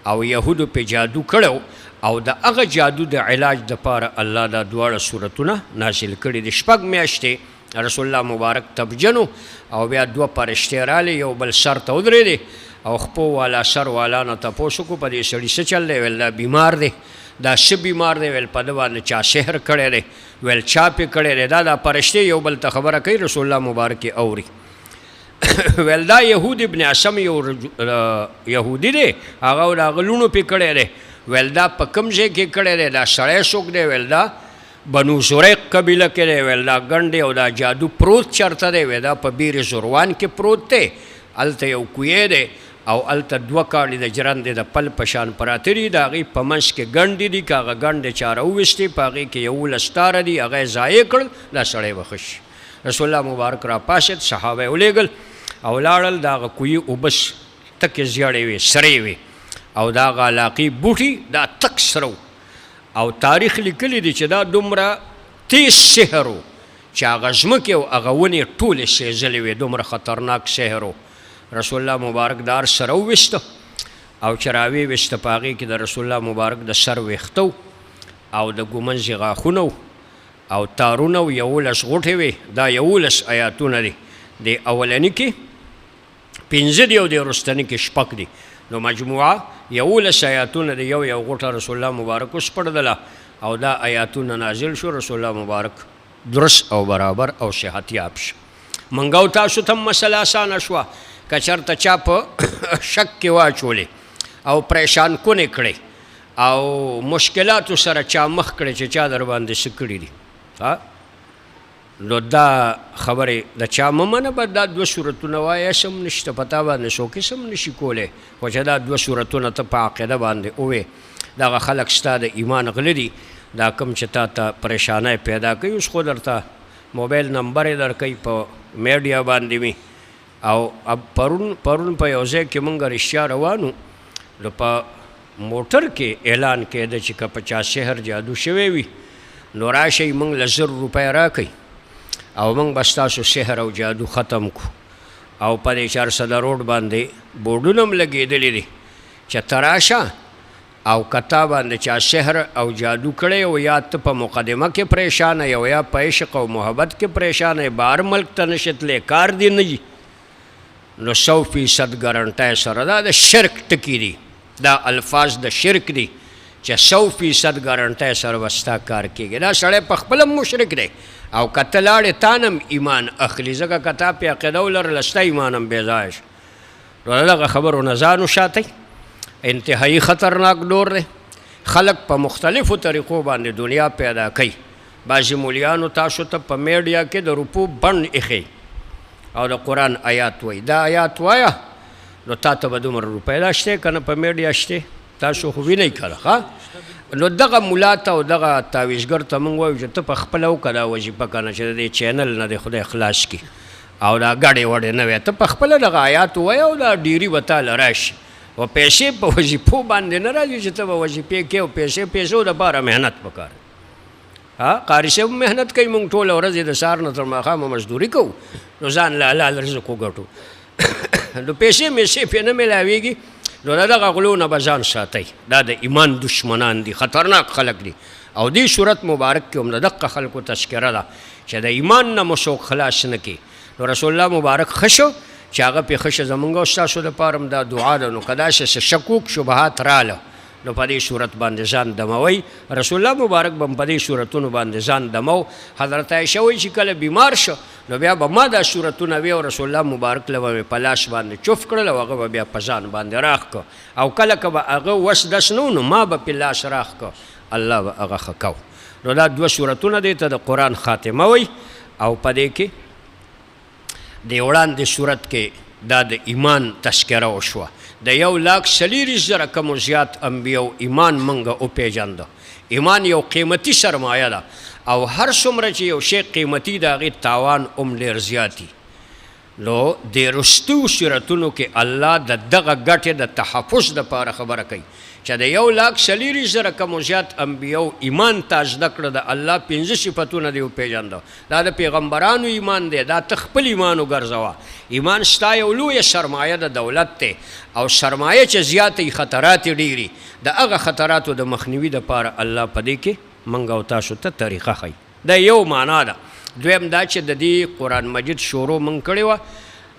او یهودو پې جادو کړی او د هغه جادو د علاج دپاره الله دا 2 صورتونه نازل کړي دي. 6 میاشتې رسول الله مبارک تبجنو او بیا 2 فرشتې راغلې یو بل سر ته ودرېدې او خپو والا سر والا نه تپوس وکړو په دې سړي څه چل دی؟ ویل دا بیمار دی. دا څه بیمار دی؟ ویل په ده باندې چا سحر کړی دی. ویل چا پې کړی دی؟ دا فرشتې یو بل ته خبره کوي رسول الله مبارک یې اوري. ویل دا یهود ابن عصم یو یهودي دی، هغه د هغه لوڼو پې کړی دی. ویل دا په کوم ځای کې کړی دی؟ دا سړی څوک دی؟ ویل دا بنو زریق قبیله کې دی. ویل دا ګنډ او دا جادو پروت چېرته دی؟ ویل دا په بیر زروان کې پروت دی، هلته یو کوی دی او هلته 2 کاڼي د جرندې د پل په شان پراته دي، د هغې په منځ کې ګنډې دي. که هغه ګنډې چا راوویستې په هغې کې 11 تاره دي، هغه یې ضایع کړل، دا سړی به ښه شي. رسول الله مبارک را پاسېد، صحابه یې ولېږل او لاړل. د هغه کویي اوبه تکې زیړې وې، سرې وې او د هغه علاقې بوټي دا تک سره او تاریخ لیکلی دی چې دا دومره تیز سحر و چې هغه ځمکې او هغه ونې ټولې سېزلې وې، دومره خطرناک سحر و. رسول الله مبارک دار سره وویسته او چې راویویسته په هغې کې د رسول الله مبارک د سر ویښته او د ګومنځې غاښونه او تارونه و 11 غوټې وې. دا 11 آیاتونه دي، د اولني کې 5 دي او د وروستني کې 6 دي. نو مجموعه 11 آیاتونه د یو غوټه رسول الله مبارک وسپړدله او دا آیاتونه نازل شو. رسول الله مبارک درست او برابر او صحت یاب شو. منګه او تاسو ته مسله اسانه شوه که چېرته چا په شک کې واچولې او پریشان کونې کړې او مشکلاتو سره چا مخ کړې چې چا در باندې څه کړي دي، نو دا خبرې د چا مه منه. به دا 2 صورتونه وایه سم نشته، په تا باندې څوک سم نشي کولی، خو چې دا 2 صورتونه ته په عقیده باندې ووې دغه خلک ستا د ایمان غله دي. دا کوم چې تا ته پریشانی پیدا کوي، اوس خو درته موبایل نمبر یې درکوي په میډیا باندې وي. او پرون په یو ځای کې مونږ رښتیا روانو، نو په موټر کې اعلان کېده چې که په چا سحر جادو شوی وي نو راشئ موږ له 1000 روپۍ راکئ او موږ به ستاسو سحر او جادو ختم کو. او په دې 400 روډ باندې بورډونه هم لګېدلي دي چې ته راشه او کتا باندې چا سحر او جادو کړی او یا ته په مقدمه کې پریشان یې او یا په عشق او محبت کې پریشان یې، بهر ملک ته نشې تللی، کار دې نه وي، نو 100% ګارنټۍ سره دا د شرک ټکي دي، دا الفاظ د شرک دي چې 100% ګارنټۍ سره به ستا کار کېږي. دا سړی په خپله هم مشرک دی او که ته لاړې تانم ایمان اخلي، ځکه که تا پې عقیده ولرله ستا ایمان هم بېځایه شو. نو د دغه خبرو نه ځان وساتئ، انتهایی خطرناک دور دی. خلق په مختلفو طریقو باندې دنیا پیدا کوي. بعضې مولیانو تاسو ته په میډیا کې د روپو بڼ ایښی او د قرآن آیات وایي، دا آیات وایه نو تا ته به دومره روپۍ دا شته که نه په میډیا شته، تاسو خو وینئ که نه ښه. نو دغه ملا ته او دغه تعویزګر ته موږ وایو چې ته په خپله وکړه دا وظیفه که نه چې د دې چینل نه دې خدای خلاص کړي او دا ګډې وډې نه وی، ته په خپله دغه آیات ووایه او دا ډیري به تاله راشي. او پیسې په وظیفو باندې نه راځي چې ته به وظیفې کوې او پیسو دپاره محنت پکار. قاري صاحب محنت کوي، موږ ټوله ورځ د سهار نه تر ماښامه مزدوري کوو، نو ځان له حلال رزق وګټو. نو پیسې پې نه میلاویږي، نو د دغه غلو نه به ځان ساتئ. دا د ایمان دشمنان دي، خطرناک خلک دي. او دې صورت مبارک کې هم د دقه خلکو تذکره ده چې د ایمان نه مو څوک خلاص نه کړي. نو رسول الله مبارک ښه شو چې هغه پې ښه شه زمونږ او ستاسو دپاره هم دا دعا ده. نو که داسې څه شکوک شبهات راله نو په دې صورت باندې ځان دموئ. رسول الله مبارک به هم په دې صورتونو باندې ځان دمو. حضرت عایشه وایي چې کله بیمار شو نو بیا به ما دا صورتونه وی او رسول الله مبارک له به مې په لاس باندې چوف کړل او هغه به بیا په ځان باندې راخ که، او کله که به هغه وس دس نه نو ما به پې لاس راخ که، الله به هغه ښه کو. نو دا 2 صورتونه دې ته د قرآن خاتمه وی. او په دې کې د وړاندې صورت کې دا د ایمان تذکره وشوه. د 1,40,000 کمو زیات انبیاو ایمان منګه وپېژانده. ایمان یو قیمتي سرمایه ده او هر څومره چې یو شی قیمتي د هغې تاوان هم ډېر زیاتي. نو د رستو صورتونو کې الله د دغه ګټې د تحفظ دپاره خبره کوي چې د 1,40,000 کمو زیات انبیاو ایمان تا زده کړه، د الله 5 صفتونه دې وپېژانده. دا د پیغمبرانو ایمان دی، دا ته خپل ایمان وګرځوه. ایمان ستا یو لویه سرمایه د دولت دی او سرمایه چې زیاتې خطرات ډېري، د هغه خطراتو د مخنیوي دپاره الله په دې کې موږ او تاسو ته طریقه ښیي. دا یو معنا ده. دویم دا چې د دې قرآن مجید شروع موږ کړې وه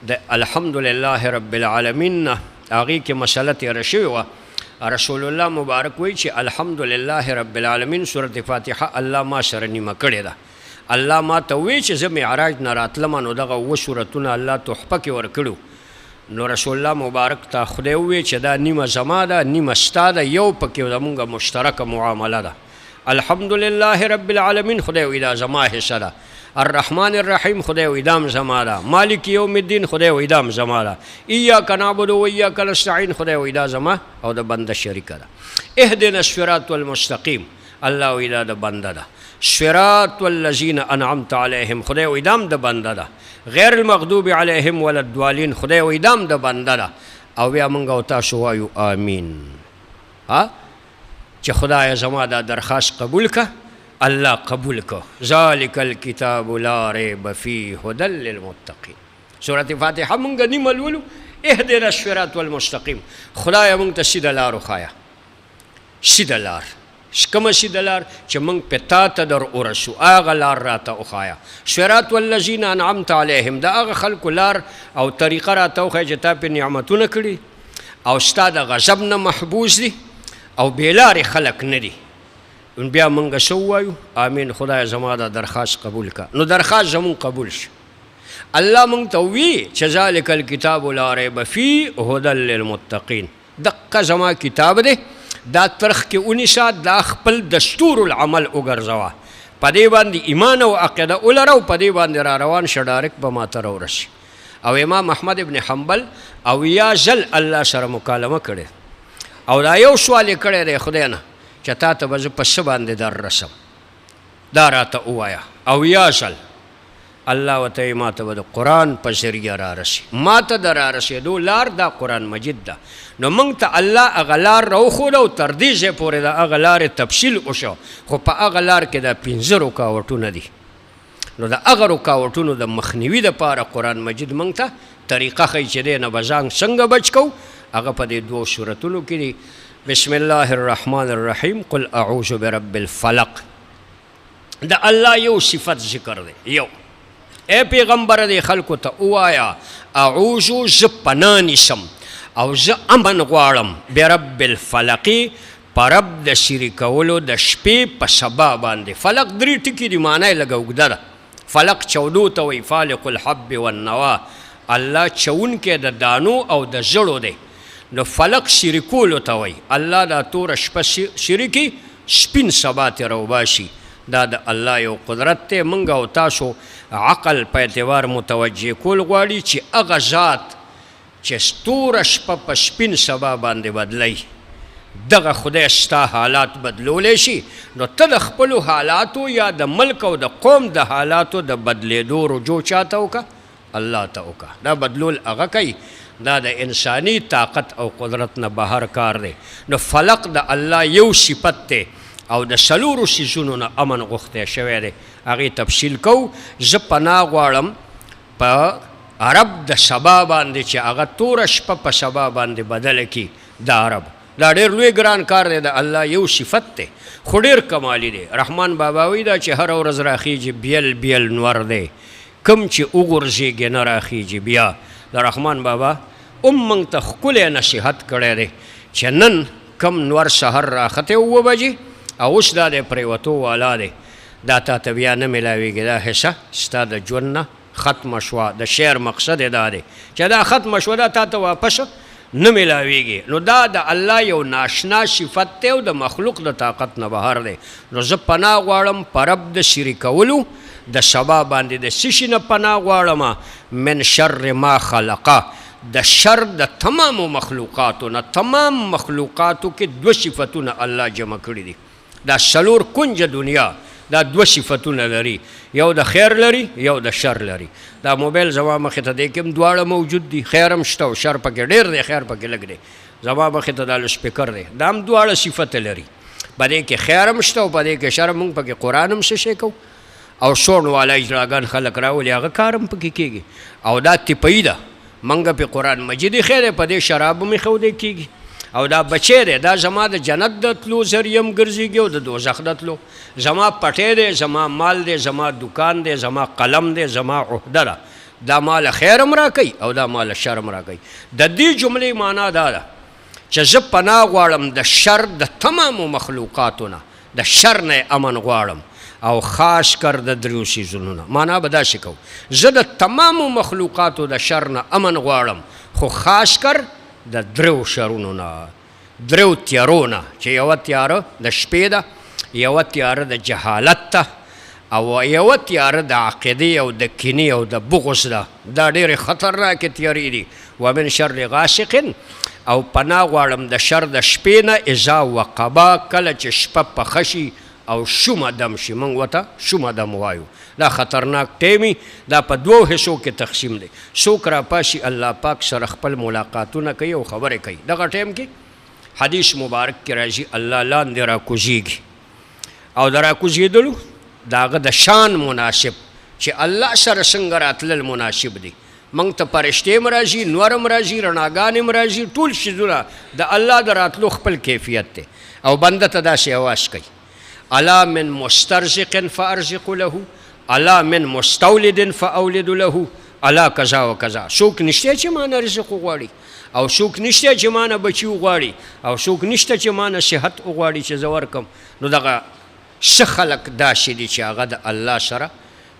د الحمدلله رب العالمین نه، هغې کې مسله تېره شوې وه. رسول الله مبارک وایي چې الحمدلله رب العالمین سورة فاتحه الله ما سره نیمه کړې ده. الله ما ته وایي چې زه معراج نه راتلم نو دغه 2 سورتونه الله تحفه کې ورکړو. نو رسول الله مبارک ته خدای ووایي چې دا نیمه زما ده نیمه ستا ده، یو پکې زمونږ مشترکه معامله ده. الحمدلله رب العالمین خدای وایي دا زما حصه ده. الرحمن الرحیم خدای وایي دا زما ده. مالک یوم الدین خدای وایي دا زما ده. ایاک نعبد و ایاک نستعین خدای وایي دا زما او د بنده شریکه ده. اهدنا الصراط المستقیم الله وایي دا د بنده ده. صراط الذین انعمت علیهم خدای وایي دا د بنده ده. غیر المغضوب علیهم ولا الضالین خدای وایي دا د بنده ده. او بیا موږ او تاسو وایو آمین. چې خدای زما دا درخواست قبول که، الله قبول که. ذالک الکتاب لا ریب فیه هدی للمتقین. سورة فاتحه موږ نیمه لولو. اهدنا الصراط المستقیم خدایه موږ ته سیده لار وښایه، سیده لار، کومه سیده لار چې موږ پې تا ته در ورسو هغه لار راته وښایه. صراط الذین انعمت علیهم د هغه خلکو لار او طریقه راته وښایه چې تا پې نعمتونه کړي او ستا د غضب نه محبوس دي او بېلارې خلک نه دي. بیا موږ څه ووایو؟ آمین. خدای زما دا درخواست قبول که. نو درخواست زمونږ قبول شي. الله موږ ته ووایي چې ذالک الکتاب لا ریب فیه هدی للمتقین. دقه زما کتاب دی، دا ترخ کې ونیسه، دا خپل دستور العمل وګرځوه، په دې باندې ایمان او عقیده ولره او په دې باندې را روان شه، ډایرکټ به ما ته راورسي. او امام احمد ابن حنبل او یا ځل الله سره مکالمه کړې او دا یو سوال یې کړی دی خدای نه چې تا ته به زه په څه باندې در رسم، دا راته ووایه. او یا ځل الله وته ما ته د قرآن په ذریعه را رسي، ما ته د را رسېدو لار دا قرآن مجید ده. نو موږ ته الله هغه لار راوښوده او تر دې ځای پورې د هغه لارې تفصیل وشو، خو په هغه لار کې دا 15 رکاوټونه دي. نو د هغه رکاوټونو د مخنیوي دپاره قرآن مجید موږ ته طریقه ښیي چې دی نه به ځان څنګه بچ کوو. هغه په دې 2 سورتونو کې دي. بسم الله الرحمن الرحیم قل اعوذ برب الفلق. د الله یو صفت ذکر دی، یو اے پیغمبر دی خلکو ته ووایه اعوذ زه پناه نیسم او زه امن غواړم برب الفلقي په رب د سیري کولو د شپې په سبا باندې. فلق 3 ټکي دي، معنی یې لږه اوږده ده. فلق چودو ته وایي فالق الحب والنوا، الله چونکی د دانو او د زړو دی. نو فلق سیري کولو ته وایي الله دا توره شپه سیري کي سپین سبا ترې راوباسي. دا د الله یو قدرت دی. موږ او تاسو عقل په اعتبار متوجه کول غواړي چې هغه ذات چې توره شپه په سپین سبا باندې بدلی، دغه خدای ستا حالات بدلولی شي. نو ته د خپلو حالاتو یا د ملک او د قوم د حالاتو د بدلیدو رجوع چاته وکړه؟ الله ته وکړه. دا بدلول هغه کوي، دا د انساني طاقت او قدرت نه بهر کار دی. نو فلق د الله یو صفت دی او د څلورو څیزونو نه امن غوښتی شوی دی. هغې تفصیل کوو. زه پناه غواړم په عرب د سبا باندې چې هغه توره شپه په سبا باندې بدله کي. د عرب دا ډېر لوی ګران کار دی. د الله یو صفت دی خو ډېر کمالي دی. رحمان بابا وایي دا چې هره ورځ راخیږي بیل بیل نور دی، کم چې وغورځېږي نه راخیږي بیا. د رحمان بابا موږ ته ښکلی نصیحت کړی دی چې نن کم نور سحر راختې 7 بجې او اوس دا د پریوتو والا دی، دا تا ته بیا نه میلاویږي. دا حصه ستا د ژوند نه ختمه شوه. د شعر مقصد یې دا دی چې دا ختمه شوه، دا تا ته واپس نه میلاویږي. نو دا د الله یو ناشنا صفت دی او د مخلوق د طاقت نه بهر دی. نو زه پناه غواړم په رب د سیري کولو د سبا باندې. د څه شي نه پناه غواړم؟ من شر ما خلقه، د شر د تمامو مخلوقاتو نه. تمام مخلوقاتو کې 2 صفتونه الله جمع کړي دي. دا 4 کنج دنیا دا 2 صفتونه لري، یو د خیر لري یو د شر لري. دا موبایل زما مخې ته دی کې هم دواړه موجود دي، خیر هم شته او شر پکې ډېر دی، خیر پکې لږ دی. زما مخې ته دا سپیکر دی، دا هم دواړه صفت لري. په دې کې خیر هم شته او په دې کې شر. موږ پکې قرآن هم څه شی کوو او شون والا اجراګان خلک راولي، هغه کار هم پکې کېږي. او دا تپهیي ده، موږ پې قرآن مجید ایښی دی، په دې شراب هم ایښودی کېږي. او دا بچی دی، دا زما د جنت د تلو ذریعه هم ګرځېږي او د دوزخ د تلو. زما پټی دی، زما مال دی، زما دکان دی، زما قلم دی، زما عهده ده. دا مال خیر هم راکوي او دا مال شر هم راکوي. د دې جملې معنا دا ده چې زه پناه غواړم د شر د تمامو مخلوقاتو نه، د شر نه امن غواړم او خاص کر د 3 څیزونو نه. معنا به داسې کوو، زه د تمامو مخلوقاتو د شر نه امن غواړم خو خاص کر د 3 شرونو نه، 3 تیارو نه. چې یوه تیاره د شپې ده، یوه تیاره د جهالت ده او یوه تیاره د عقیدې او د کینې او د بغض ده. دا ډېرې خطرناکې تیارې دي. ومن شر غاسق، او پناه غواړم د شر د شپې نه اذا وقبا، کله چې شپه پخه شي او شومه دم شي. موږ ورته شومه دم وایو. دا خطرناک ټیمي. دا په 2 حصو کې تقسیم دی. څوک راپاشي الله پاک سره خپل ملاقاتونه کوي او خبرې کوي. دغه ټیم کې حدیث مبارک کې راځي الله لاندې راکوزیږي او د راکوزېدلو د هغه د شان مناسب چې الله سره څنګه راتلل مناسب دی. موږ ته فرشتې هم راځي، نور هم راځي، رڼاګانې هم راځي، ټول څیزونه د الله د راتلو خپل کیفیت دی. او بنده ته داسې اواز کوي الا من مسترزق فارزق له، الا من مستولد فاولد له، الا کذا و کذا. څوک نشته چې مانه رزق وغواړي او څوک نشته چې مانه بچي وغواړي او څوک نشته چې مانه صحت وغواړي چې زه ورکم. نو دغه څه خلک داسې دي چې هغه د الله سره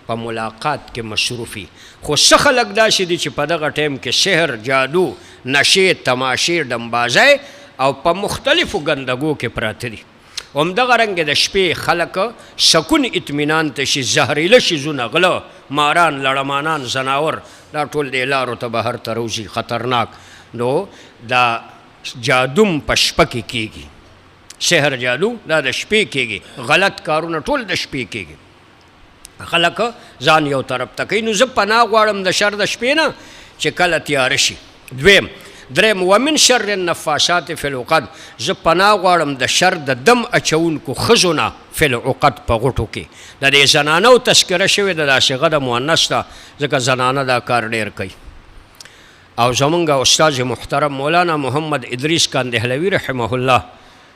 په ملاقات کې مصروفي. خو څه خلک داسې دي چې په دغه ټیم کې سحر، جادو، نشې، تماشې، ډمبازۍ او په مختلفو ګندګو کې پراته دي. همدغه رنګ د شپې خلک سکون اطمینان ته شي، زهریله شیزونه، غله، ماران، لړمانان، زناور، دا ټول د لارو ته بهر ته روزي، خطرناک. نو دا جادوم په شپه کې کېږي، سحر جادو دا د شپې کېږي، غلط کارونه ټول د شپې کېږي. خلک ځان یو طرف ته کوي. نو زه پناه غواړم د شر د شپې نه چې کله تیاره شي. دریم ومن شر النفاسات فی العقد، زه پناه غواړم د شر د دم اچونکو ښځو نه فی العقد په غوټو کې. د دې زنانو تذکره شوې ده، دا صیغه د مؤنث ده ځکه زنانه دا کار ډېر کوي. او زمونږ استاد محترم مولانا محمد ادریس کاندهلوي رحمه الله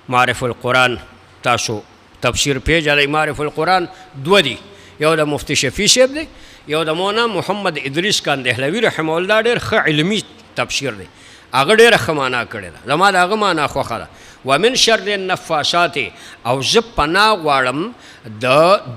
معرف القرآن، تاسو تفسیر پیژنئ، معرف القرآن دو دي، یو د مفتی شفیع صاحب دی، یو د مولانا محمد ادریس کاندهلوي رحمه الله ډېر ښه علمي تفسیر دی، هغه ډېره ښه معنا کړې ده. زما د هغه معنا خوښه ده. ومن شر النفاسات، او زه پناه غواړم د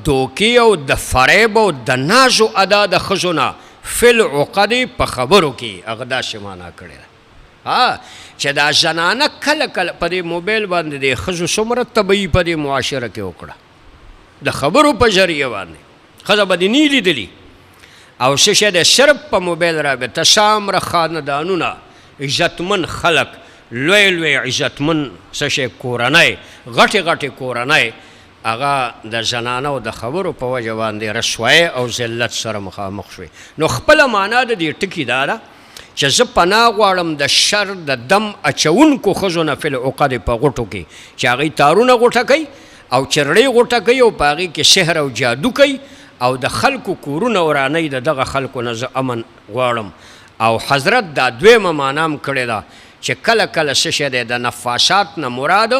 دوکې او د فریب او د نازو ادا د ښځو نه فی العقد په خبرو کې، هغه داسې معنا کړې ده چې دا زنانه کله کله په دې موبایل باندې د ښځو څومره طبعي په دې معاشره کې وکړه د خبرو په ذریعه باندې. ښځه به دې نه لیدلي او څه شی دی صرف په موبایل رابطه سامره خاندانونه، عزتمن خلق، لوی لوی عزتمن څه شی کورنۍ، غټې غټې کورنۍ، هغه د زنانو د خبرو په وجه باندې رسوایي او ذلت سره مخامخ شوي. نو خپله معنا د دې ټکي دا ده چې زه پناه غواړم د شر د دم اچونکو ښځو نه فی العقد په غوټو کې چې هغوی تارونه غوټه کوي او چرړې غوټه کوي او په هغې کې سحر او جادو کوي او د خلکو کورونه ورانوي. د دغه خلکو نه زه امن غواړم. او حضرت دا دویمه معنا هم کړې ده چې کله کله څه شی دی د نفاسات نه مراد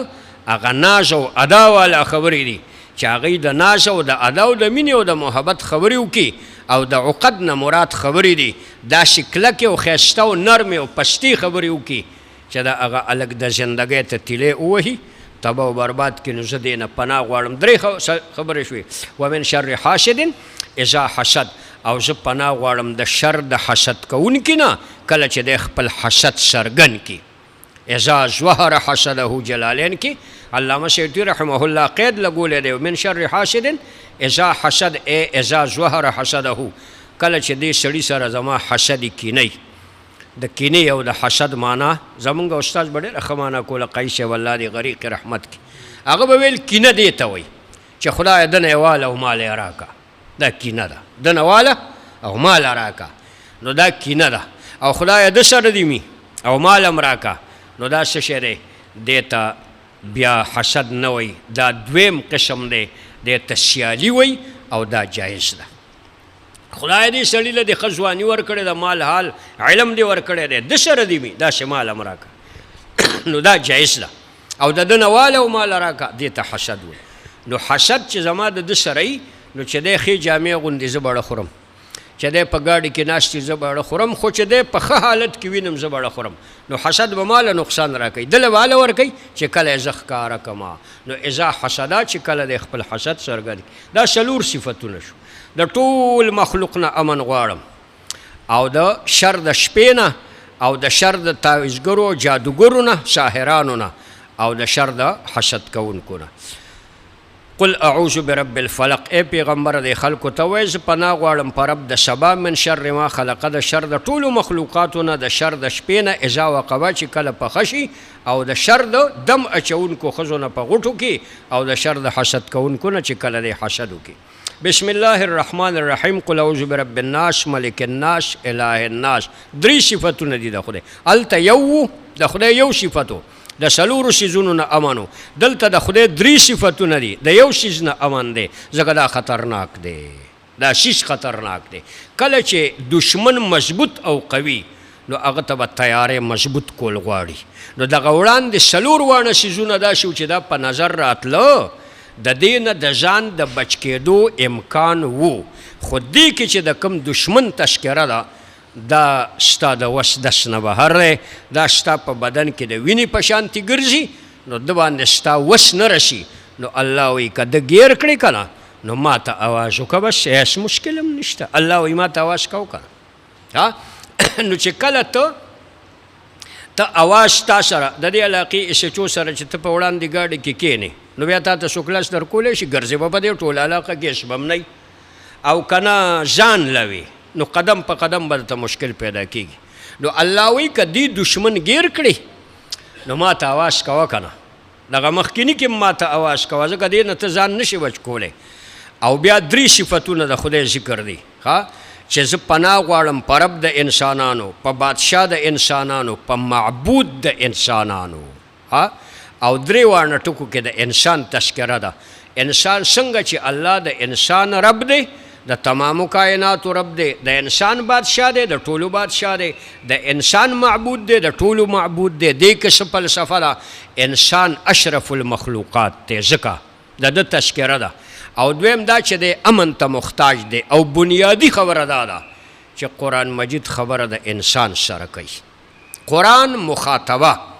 هغه ناز او ادا والا خبرې دي چې هغوی د ناز او د ادا او د مینې او د محبت خبرې وکړي، او د عقد نه مراد خبرې دي داسې کلکې او ښایسته او نرمې او پستې خبرې وکړي چې د هغه هلک د زندګۍ ته تیلې ووهي، تباه و برباد کړي. نو زه دې نه پناه غواړم. درې خبرې شوې. ومن شر حاسد اذا حسد، او زه پناه غواړم د شر د حسد کوونکي نه کله چې دی خپل حسد څرګند کړي. اذا ظهر حسده جلالین کې علامه سیوطي رحمه الله قید لګولی دی. من شر حاسد اذا حسد اذا ظهر حسده، کله چې دې سړي سره زما حسد کینی. د کینې او د حسد معنا زمونږ استاد به ډېره ښه معنا کوله، قیس صاحب الله دې غریق رحمت کړي. هغه به ویل کینه دې ته وایي چې خدایه دنه یې واله او مال یې راکړه، دا کینه ده. دنه واله او مال راکړه، نو دا کینه ده. او خدایه د سره دې مي او مال هم راکړه، نو دا څه شی دی؟ دې ته بیا حسد نه وایي. دا دویم قسم دی، دې ته سیالي وایي او دا جایز ده. خدای دې سړي له دې ښه ځواني ورکړې ده، مال حال علم دې ورکړی دی، د سره دې مي داسې مال هم راکړه، نو دا جایز ده. او د ده نه واله او مال راکړه، دې ته حسد وایي. نو حسد چې زما د ده سره وي، نو چې دی ښې جامې غوندې زه بړه خورم، چې دی په ګاډي کې ناست وي زه بړه خورم، خو چې دی په ښه حالت کې وینم زه بړه خورم، نو حسد به ماله نقصان راکوي. دله واله ورکوي چې کله یې زه ښکاره کما. نو اذا حسده چې کله دی خپل حسد څرګند کړي. دا څلور صفتونه شو. د ټول مخلوق نه امن غواړم، او د شر د شپې نه، او د شر د تعویذګرو جادوګرو نه، ساحرانو نه، او د شر د حسد کوونکو نه. قل اعوذ برب الفلق، ای پیغمبر د خلکو ته وایي زه پناه غواړم په رب د سبا من شر ما خلقه، د شر د ټولو مخلوقاتو نه، د شر د شپې نه اذا وقبه چې کله پخه شي، او د شر د دم اچونکو ښځو نه په غوټو کې، او د شر د حسد کوونکو نه چې کله دی حسد وکړي. بسم الله الرحمن الرحیم. قل اعوذ برب الناس ملک الناس اله الناس. درې صفتونه دي د خدای. هلته یو د خدای یو صفتو د څلورو څیزونو نه امنو، دلته د خدای درې صفتونه دي، د یو څیز نه امن دی، ځکه دا خطرناک دی، دا څیز خطرناک دی. کله چې دشمن مضبوط او قوي، نو هغه ته به تیارې مضبوط کول غواړي. نو دغه وړاندې څلور واړه څیزونه دا شو چې دا په نظر راتله، د دې نه د ځان د بچ کېدو امکان وو. خو دې کې چې د کوم دشمن تشکره ده، دا ستا د وس دس نه بهر دی، دا ستا په بدن کې د وینې په شانتې ګرځي، نو ده باندې ستا وس نه رسي. نو الله وایي که ده ګیر کړې که نه، نو ما ته اواز وکړه، بس هېڅ مشکل هم نشته. الله وایي ما ته اواز کوه که نه. نو چې کله ته اواز تا سره د دې علاقې اسچو سره چې ته په وړاندې ګاډي کې کښېنې، نو بیا تا ته څوک لاس درکولی شي، ګرځې به په دې ټوله علاقه کې هېڅ به هم نه، او که نه ځان لوي، نو قدم په قدم به ته مشکل پیدا کېږي. نو الله وایي که دې دشمن ګیر کړي، نو ما ته اواز کوه که نه، دغه مخکیني کې ما ته اواز کوه، ځکه دې نه ته ځان نشي بچ کولی. او بیا درې صفتونه د خدای ذکر دي چې زه پناه غواړم په رب د انسانانو، په بادشاه د انسانانو، په معبود د انسانانو. او درې واړه ټکو کې د انسان تذکره ده. انسان څنګه چې الله د انسان رب دی، د تمامو کائناتو رب دی، د انسان بادشاه دی، د ټولو بادشاه دی، د انسان معبود دی، د ټولو معبود دی. دې کې څه فلسفه ده؟ انسان اشرف المخلوقات دی، ځکه د ده تذکره ده. او دویم دا چې د امن ته محتاج دی. او بنیادی خبره دا ده چې قرآن مجید خبره د انسان سره کوي. قرآن مخاطبه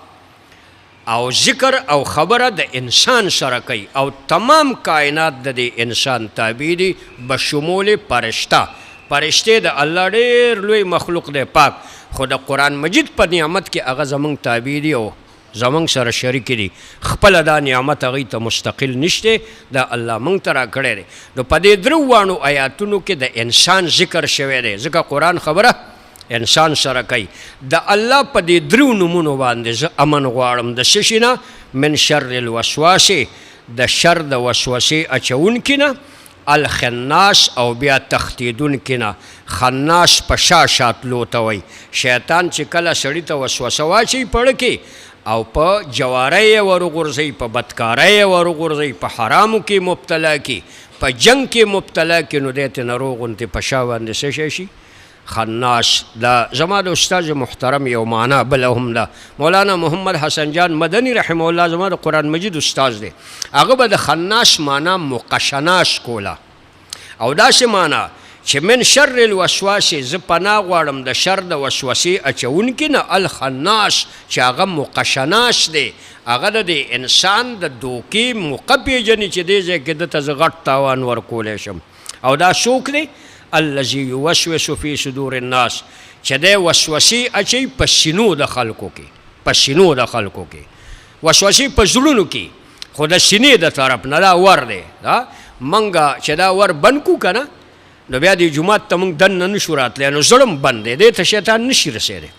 او ذکر او خبره د انسان سره کوي، او تمام کائنات د دې انسان تابع دي بشمول فرشته. فرشتې د الله ډېر لوی مخلوق دی پاک، خو د قرآن مجید په نعمت کې هغه زمونږ تابع دي او زمونږ سره شریک دي. خپله دا نعمت هغوی ته مستقل نشته، دا الله مونږ ته راکړی دی. نو په دې درو واړو آیاتونو کې د انسان ذکر شوی دی، ځکه قرآن خبره انسان سره کوي. د الله په دې درو نومونو باندې زه امن غواړم. د څه شي نه؟ من شر الوسواس، د شر د وسوسې اچونکي نه، الخناس او بیا تختیدونکي نه. خناس په شا شاتلو ته وایي. شیطان چې کله سړي ته وسوسه واچوي پړه کې، او په جواری یې ورغورځوي، په بدکارۍ یې ورغورځوي، په حرامو کې مبتلا کی، په جنگ کې مبتلا کی، نو دی ته ناروغ غوندې په شا باندې څه شی شي؟ خناس. دا زما د استاد محترم یو معنا بله هم ده. مولانا محمد حسن جان مدني رحمه الله زما د قرآن مجید استاد دی. هغه به د خناس معنا مقشناس کوله، او داسې معنا چې من شر الوسواس، زه پناه غواړم د شر د وسوسې اچونکي نه، الخناس چې هغه مقشناس دی، هغه د انسان د دوکې موقع پیژني چې دې ځای کې ده ته زه غټ تاوان ورکولی شم. او دا څوک دی؟ الذي يوسوس في صدور الناس، چې دی وسوسې اچوي په سینو د خلکو کې، په سینو د خلکو کې وسوسې په زړونو کې، خو د سینې د طرف نه دا ور دی. منګه چې دا ور بند کړو که نه، نو بیا دې جومات ته موږ دننه نشو راتلی، نو زړه هم بند دی، دې ته شیطان نشي رسېدی.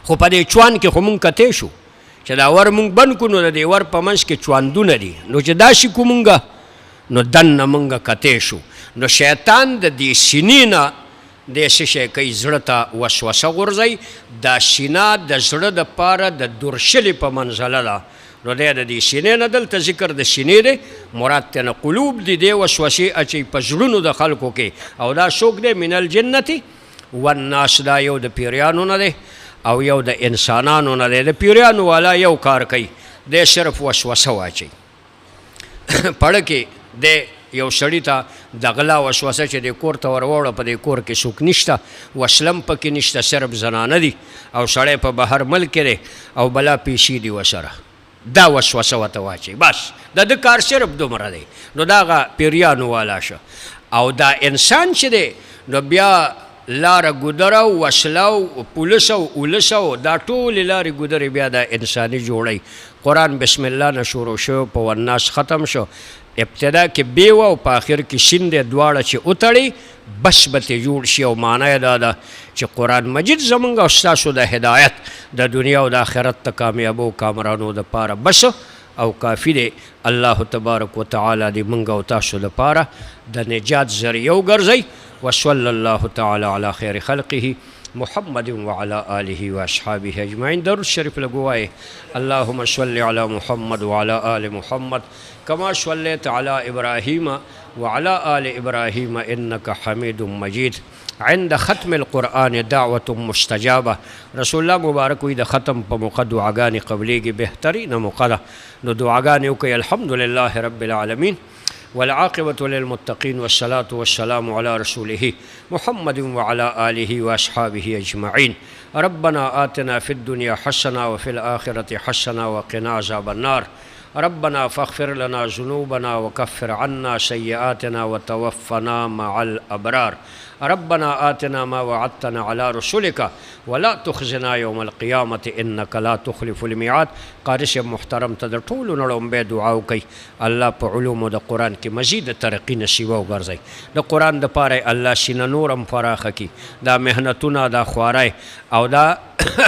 خو په دې چوان کې خو موږ کتی شو چې دا ور موږ بند کړو، نو د دې ور په منځ کې چواندونه دي، نو چې داسې کړو موږ، نو دننه موږ کتی شو. نو شیطان د دې سینې نه دې څه شی کوي؟ زړه ته وسوسه غورځوي. دا سینه د زړه دپاره د درشلې په منزله ده. نو دی د دې سینې نه، دلته ذکر د سینې دی، مراد تېنه قلوب دي. دې وسوسې اچوي په زړونو د خلکو کې. او دا څوک دی؟ من الجنة والناس. دا یو د پیریانو نه دی او یو د انسانانو نه دی. د پیریانو والا یو کار کوي، دی صرف وسوسه واچوي. پړه کې دی یو سړي ته د غلا وسوسه چې د کور ته وروړه، په دې کور کې څوک نشته، وسلم پکې نشته، صرف زنانه دي، او سړی په بهر ملک کې دی، او بلا پیسې دي ورسره. دا وسوسه ورته واچوي، بس د ده کار صرف دومره دی. نو دا هغه پیریانو والا شه. او دا انسان چې دی، نو بیا لاره ګودره او وسله او پولیس او اولس او دا ټولې لارې ګودرې بیا دا انساني جوړی. قرآن بسم الله نه شروع شو، په والناس ختم شو. ابتدا کې بې و او په آخر کې شین دی، دواړه چې وتړي بس به ترې جوړ شي. او معنا یې دا ده چې قرآن مجید زمونږ او ستاسو د هدایت د دنیا او د آخرت د کامیابو کامرانو دپاره بس او کافي دی. الله تبارک وتعالی دې موږ او تاسو دپاره د نجات ذریعه وګرځوي. وصلی الله تعالی علی خیر خلقه محمد وعلى آله وأصحابه أجمعين. درود شريف لقوائه. اللهم صل على محمد وعلى آل محمد كما صليت على إبراهيم وعلى آل إبراهيم إنك حميد مجيد. عند ختم القرآن دعوة مستجابة. رسول الله مبارك وإذا ختم بموقع دعاغاني قبليگي بهترين موقع نو دعاغاني وكي الحمد لله رب العالمين والعاقبة للمتقين والصلاة والسلام على رسوله محمد وعلى آله وأصحابه أجمعين. ربنا آتنا في الدنيا حسنة وفي الآخرة حسنة وقنا عذاب النار. ربنا فاغفر لنا ذنوبنا وكفر عنا سيئاتنا وتوفنا مع الأبرار. ربنا آتنا ما وعدتنا على رسلك ولا تخزنا يوم القيامة إنك لا تخلف الميعاد. قارئ محترم ته د ټولو نه لومبی دعا وکړئ الله په علومو د قرآن کې مزید ترقي نصیبه وګرځئ. د قرآن دپاره الله سینه نورم فراخه کړي. دا محنتونه، دا خواری او دا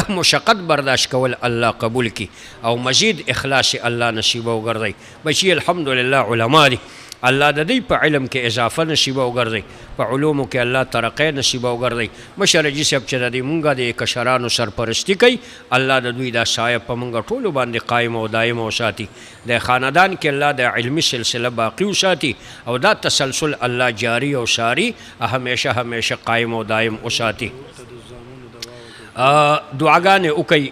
مشقت برداشت کول الله قبول کړي او مزید اخلاص الله نصیبه وګرځئ. بچي الحمدلله علما دي الله د دې په علم کې اضافه نصیبه وګرځي، په علومو کې الله ترقی نصیبه وګرځي. مشر جي صاحب چې د دې مونږه د کشرانو سرپرستی کوي، الله د دوی دا سایه په مونږ ټولو باندې قایم او دایم وساتي. د خاندان کې الله د علمي سلسله باقی وساتي او دا تسلسل الله جاری او ساری همیشه همیشه قایم او دایم وساتي. دعاګانې وکړئ.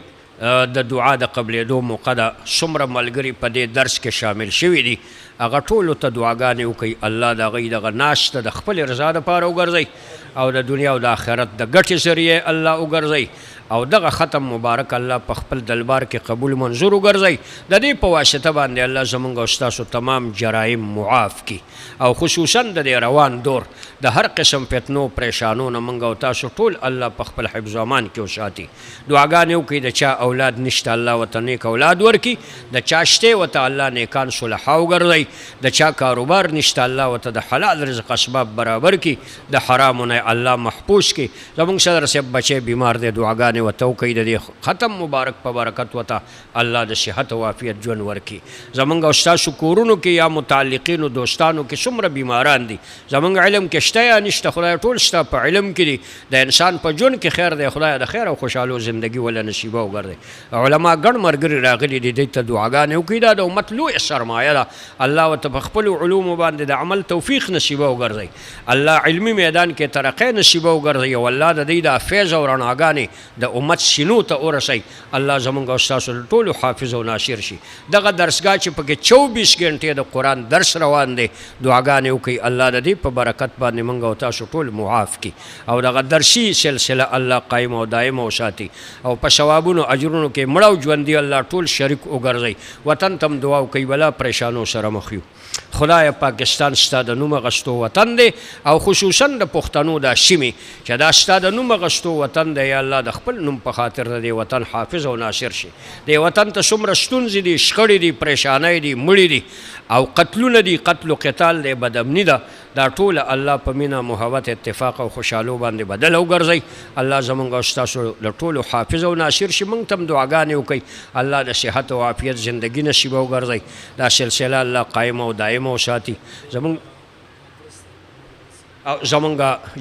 د دعا د قبلېدو موقع ده. څومره ملګري په دې درس کې شامل شوي دي، هغه ټولو ته دعاګانې وکړئ. الله د هغوی دغه ناسته د خپلې رضا دپاره وګرځئ او د دنیا او د آخرت د ګټې ذریعې الله وګرځئ او دغه ختم مبارک الله په خپل دلبار کې قبول منظور وګرځئ. د دې په واسطه باندې الله زموږ او ستاسو تمام جرایم معاف کړي او خصوصا د دې روان دور د هر قسم فتنو پریشانو نه موږ او تاسو ټول الله په خپل حفظ و امان کې وساتي. دعاګانې وکړئ د چا اولاد نشته الله ورته نیک اولاد ورکړي، د چا شته ورته الله نیکان صلحا وګرځئ، د چا کاروبار نشته الله ورته د حلال رزق اسباب برابر کړي، د حرامو نه الله محفوظ کړي. زموږ صدر صاحب بچی بیمار دی، دعاګانې ورته وکړئ د دې ختم مبارک په برکت ورته الله د صحت او عافیت ژوند ورکړي. زموږ او ستاسو کورونو کې یا متعلقینو دوستانو کې څومره بیماران دي، زموږ علم کې شته یا نشته، خدای ټول ستا په علم کې دي. د انسان په ژوند کې خیر دی، خدای د خیر او خوشحالو زندگی ولا نصیبه وګرځي. علما ګڼ ملګري راغلي دي، دوی ته دعاګانې وکړئ. دا د امت لویه سرمایه ده. الله ورته په خپلو علومو باندې د عمل توفیق نصیبه وګرځي، الله علمي میدان کې ترقی نصیبه وګرځي او الله د دوی د فیض او رڼاګانې د امت سینو ته ورسوي. الله زموږ او ستاسو د ټولو حافظ او ناصر شي. دغه درسګاه چې پکې 24 غنټې د قرآن درس روان دی، دعاګانې وکړئ. الله د دې په برکت باندې موږ او تاسو ټول معاف کړي او دغه درسي سلسله الله قایم او دائم وساتي او په ثوابونو اجرونو کې مړه او ژوندي الله ټول شریک وګرځي. وطن ته دعا وکړئ، بلا پریشانو سره مخ یو. خدای پاکستان ستا د نوم غشتو وطن دی او خصوصا د پښتنو دا سیمې چې دا ستا د نوم غشتو وطن دی. یا الله د خپل نوم په خاطر د دې وطن حافظ او ناصر شي. دې وطن ته څومره ستونزې دي، شخړې دي، پریشانۍ دي، مړي دي او قتلونه دي، قتل و قتال دی، بدامني ده، دا ټول الله په مینه محبت اتفاق او خوشحالو باندې بدل وګرځي. الله زموږ او ستاسو د ټولو حافظ او ناصر شي. موږ ته هم دعاګانې وکړئ، الله د صحت او عافیت زندگی نصیبه وګرځي. دا سلسله الله قایم او دائم وساتي. زمونږ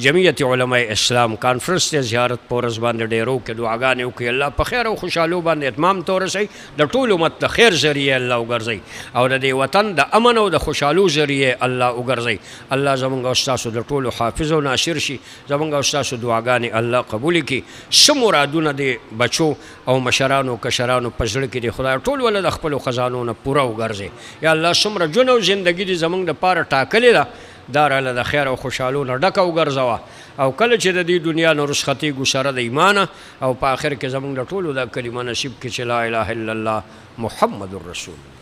جمعیت علماء اسلام کانفرنس ته زیارت په ورځ باندې ډیرو کې دعاګانې وکړي. الله په خیر او خوشحالو باندې اتمام ته ورسوي، د ټول امت د خیر ذریعه الله وګرځي او د دې وطن د امن او د خوشحالو ذریعه الله وګرځي. الله زمونږ او ستاسو د ټولو حافظ او ناصر شي. زمونږ او ستاسو دعاګانې الله قبول کړي. څه مرادونه د بچو او مشرانو کشرانو په زړه کې دي، خدای ټول ول د خپلو خزانو نه پوره وګرځي. یا الله څومره ژوند او زندګي دي زمونږ دپاره ټاکلې ده، داراله د خیر او خوشحالو نه ډکه وګرځوه او کله چې د دې دنیا نه رخصتېږو سره د ایمانه او په آخر کې زموږ د ټولو دا کلمه نصیب کړي چې لا اله الا الله محمد رسول